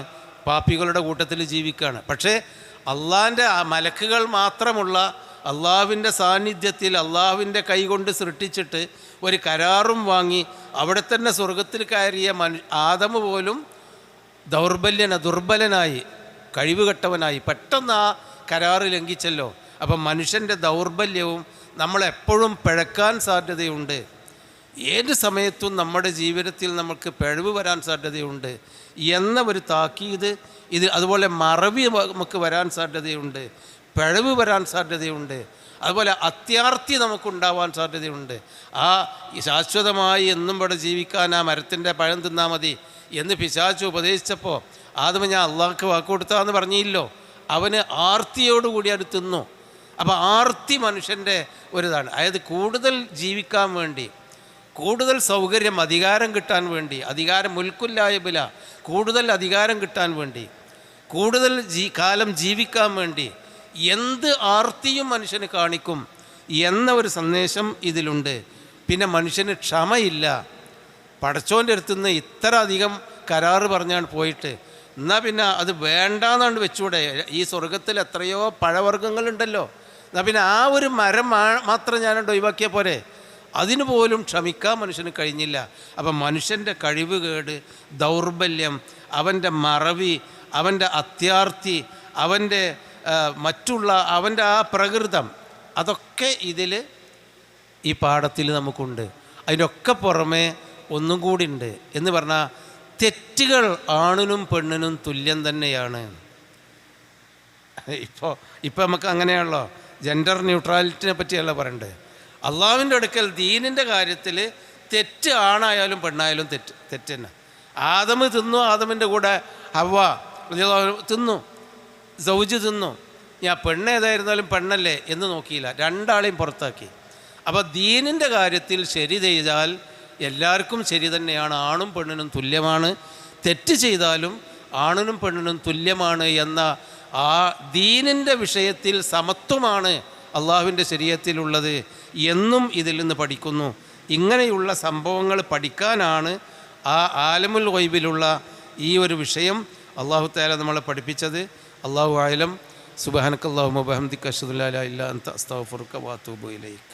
പാപ്പികളുടെ കൂട്ടത്തിൽ ജീവിക്കുകയാണ്. പക്ഷേ അള്ളാഹിൻ്റെ ആ മലക്കുകൾ മാത്രമുള്ള അള്ളാഹുവിൻ്റെ സാന്നിധ്യത്തിൽ അള്ളാഹുവിൻ്റെ കൈകൊണ്ട് സൃഷ്ടിച്ചിട്ട് ഒരു കരാറും വാങ്ങി അവിടെ തന്നെ സ്വർഗത്തിൽ കയറിയ ആദമ പോലും ദുർബലനായി കഴിവുകെട്ടവനായി പെട്ടെന്ന് ആ കരാറ് ലംഘിച്ചല്ലോ. അപ്പം മനുഷ്യൻ്റെ ദൗർബല്യവും നമ്മളെപ്പോഴും പിഴക്കാൻ സാധ്യതയുണ്ട്. ഏത് സമയത്തും നമ്മുടെ ജീവിതത്തിൽ നമുക്ക് പിഴവ് വരാൻ സാധ്യതയുണ്ട് എന്ന ഒരു താക്കീത് ഇത്. അതുപോലെ മറവി നമുക്ക് വരാൻ സാധ്യതയുണ്ട്, പിഴവ് വരാൻ സാധ്യതയുണ്ട്, അതുപോലെ അത്യാർത്തി നമുക്കുണ്ടാവാൻ സാധ്യതയുണ്ട്. ആ ശാശ്വതമായി എന്നും ഇവിടെ ജീവിക്കാൻ ആ മരത്തിൻ്റെ പഴം തിന്നാൽ മതി എന്ന് പിശാച് ഉപദേശിച്ചപ്പോൾ ആദ്യം ഞാൻ അള്ളാഹ്ക്ക് വാക്ക് കൊടുത്താന്ന് പറഞ്ഞില്ലോ, അവന് ആർത്തിയോടുകൂടി അത് തിന്നു. അപ്പോൾ ആർത്തി മനുഷ്യൻ്റെ ഒരിതാണ്. അതായത് കൂടുതൽ ജീവിക്കാൻ വേണ്ടി, കൂടുതൽ സൗകര്യം, അധികാരം കിട്ടാൻ വേണ്ടി, അധികാരം മുൽക്കുല്ലായബില, കൂടുതൽ അധികാരം കിട്ടാൻ വേണ്ടി, കൂടുതൽ കാലം ജീവിക്കാൻ വേണ്ടി എന്ത് ആർത്തിയും മനുഷ്യന് കാണിക്കും എന്ന ഒരു സന്ദേശം ഇതിലുണ്ട്. പിന്നെ മനുഷ്യന് ക്ഷമയില്ല. പടച്ചോൻ്റെ അടുത്തുനിന്ന് ഇത്ര അധികം കരാറ് പറഞ്ഞാണ് പോയിട്ട്, എന്നാൽ പിന്നെ അത് വേണ്ടാന്നാണ്ട് വെച്ചൂടെ? ഈ സ്വർഗത്തിൽ എത്രയോ പഴവർഗ്ഗങ്ങളുണ്ടല്ലോ, എന്നാൽ പിന്നെ ആ ഒരു മരം മാത്രം ഞാനണ്ട് ഒഴിവാക്കിയ പോരെ? അതിനു പോലും ക്ഷമിക്കാൻ മനുഷ്യന് കഴിഞ്ഞില്ല. അപ്പം മനുഷ്യൻ്റെ കഴിവുകേട്, ദൗർബല്യം, അവൻ്റെ മറവി, അവൻ്റെ അത്യാർത്തി, അവൻ്റെ മറ്റുള്ള അവൻ്റെ ആ പ്രകൃതം, അതൊക്കെ ഇതിൽ ഈ പാഠത്തിൽ നമുക്കുണ്ട്. അതിനൊക്കെ പുറമെ ഒന്നും കൂടി ഉണ്ട് എന്ന് പറഞ്ഞാൽ തെറ്റുകൾ ആണിനും പെണ്ണിനും തുല്യം തന്നെയാണ്. ഇപ്പോൾ നമുക്ക് അങ്ങനെയാണല്ലോ, ജെൻഡർ ന്യൂട്രാലിറ്റിനെ പറ്റിയല്ല പറയണ്ടേ. അള്ളാഹുവിൻ്റെ അടുക്കൽ ദീനിൻ്റെ കാര്യത്തിൽ തെറ്റ് ആണായാലും പെണ്ണായാലും തെറ്റ് തന്നെ. ആദമ് തിന്നു, ആദമിൻ്റെ കൂടെ ഹവ്വ തിന്നു, സൗജ് തിന്നു. ഞാൻ പെണ്ണേതായിരുന്നാലും പെണ്ണല്ലേ എന്ന് നോക്കിയില്ല, രണ്ടാളെയും പുറത്താക്കി. അപ്പോൾ ദീനിൻ്റെ കാര്യത്തിൽ ശരി ചെയ്താൽ എല്ലാവർക്കും ശരി തന്നെയാണ്, ആണും പെണ്ണിനും തുല്യമാണ്. തെറ്റ് ചെയ്താലും ആണിനും പെണ്ണിനും തുല്യമാണ് എന്ന ആ ദീനിൻ്റെ വിഷയത്തിൽ സമത്വമാണ് അള്ളാഹുവിൻ്റെ ശരീഅത്തിലുള്ളത് എന്നും ഇതിൽ നിന്ന് പഠിക്കുന്നു. ഇങ്ങനെയുള്ള സംഭവങ്ങൾ പഠിക്കാനാണ് ആ ആലമുൽ ഗൈബിലുള്ള ഈ ഒരു വിഷയം അള്ളാഹു തആല നമ്മളെ പഠിപ്പിച്ചത്. അല്ലാഹു അഅലം. സുബ്ഹാനക്കല്ലാഹുമ്മ വബിഹംദിക അശ്ഹദു അല്ലാ ഇലാഹ ഇല്ല അൻത അസ്തഗ്ഫിറുക വഅതൂബു ഇലൈക്.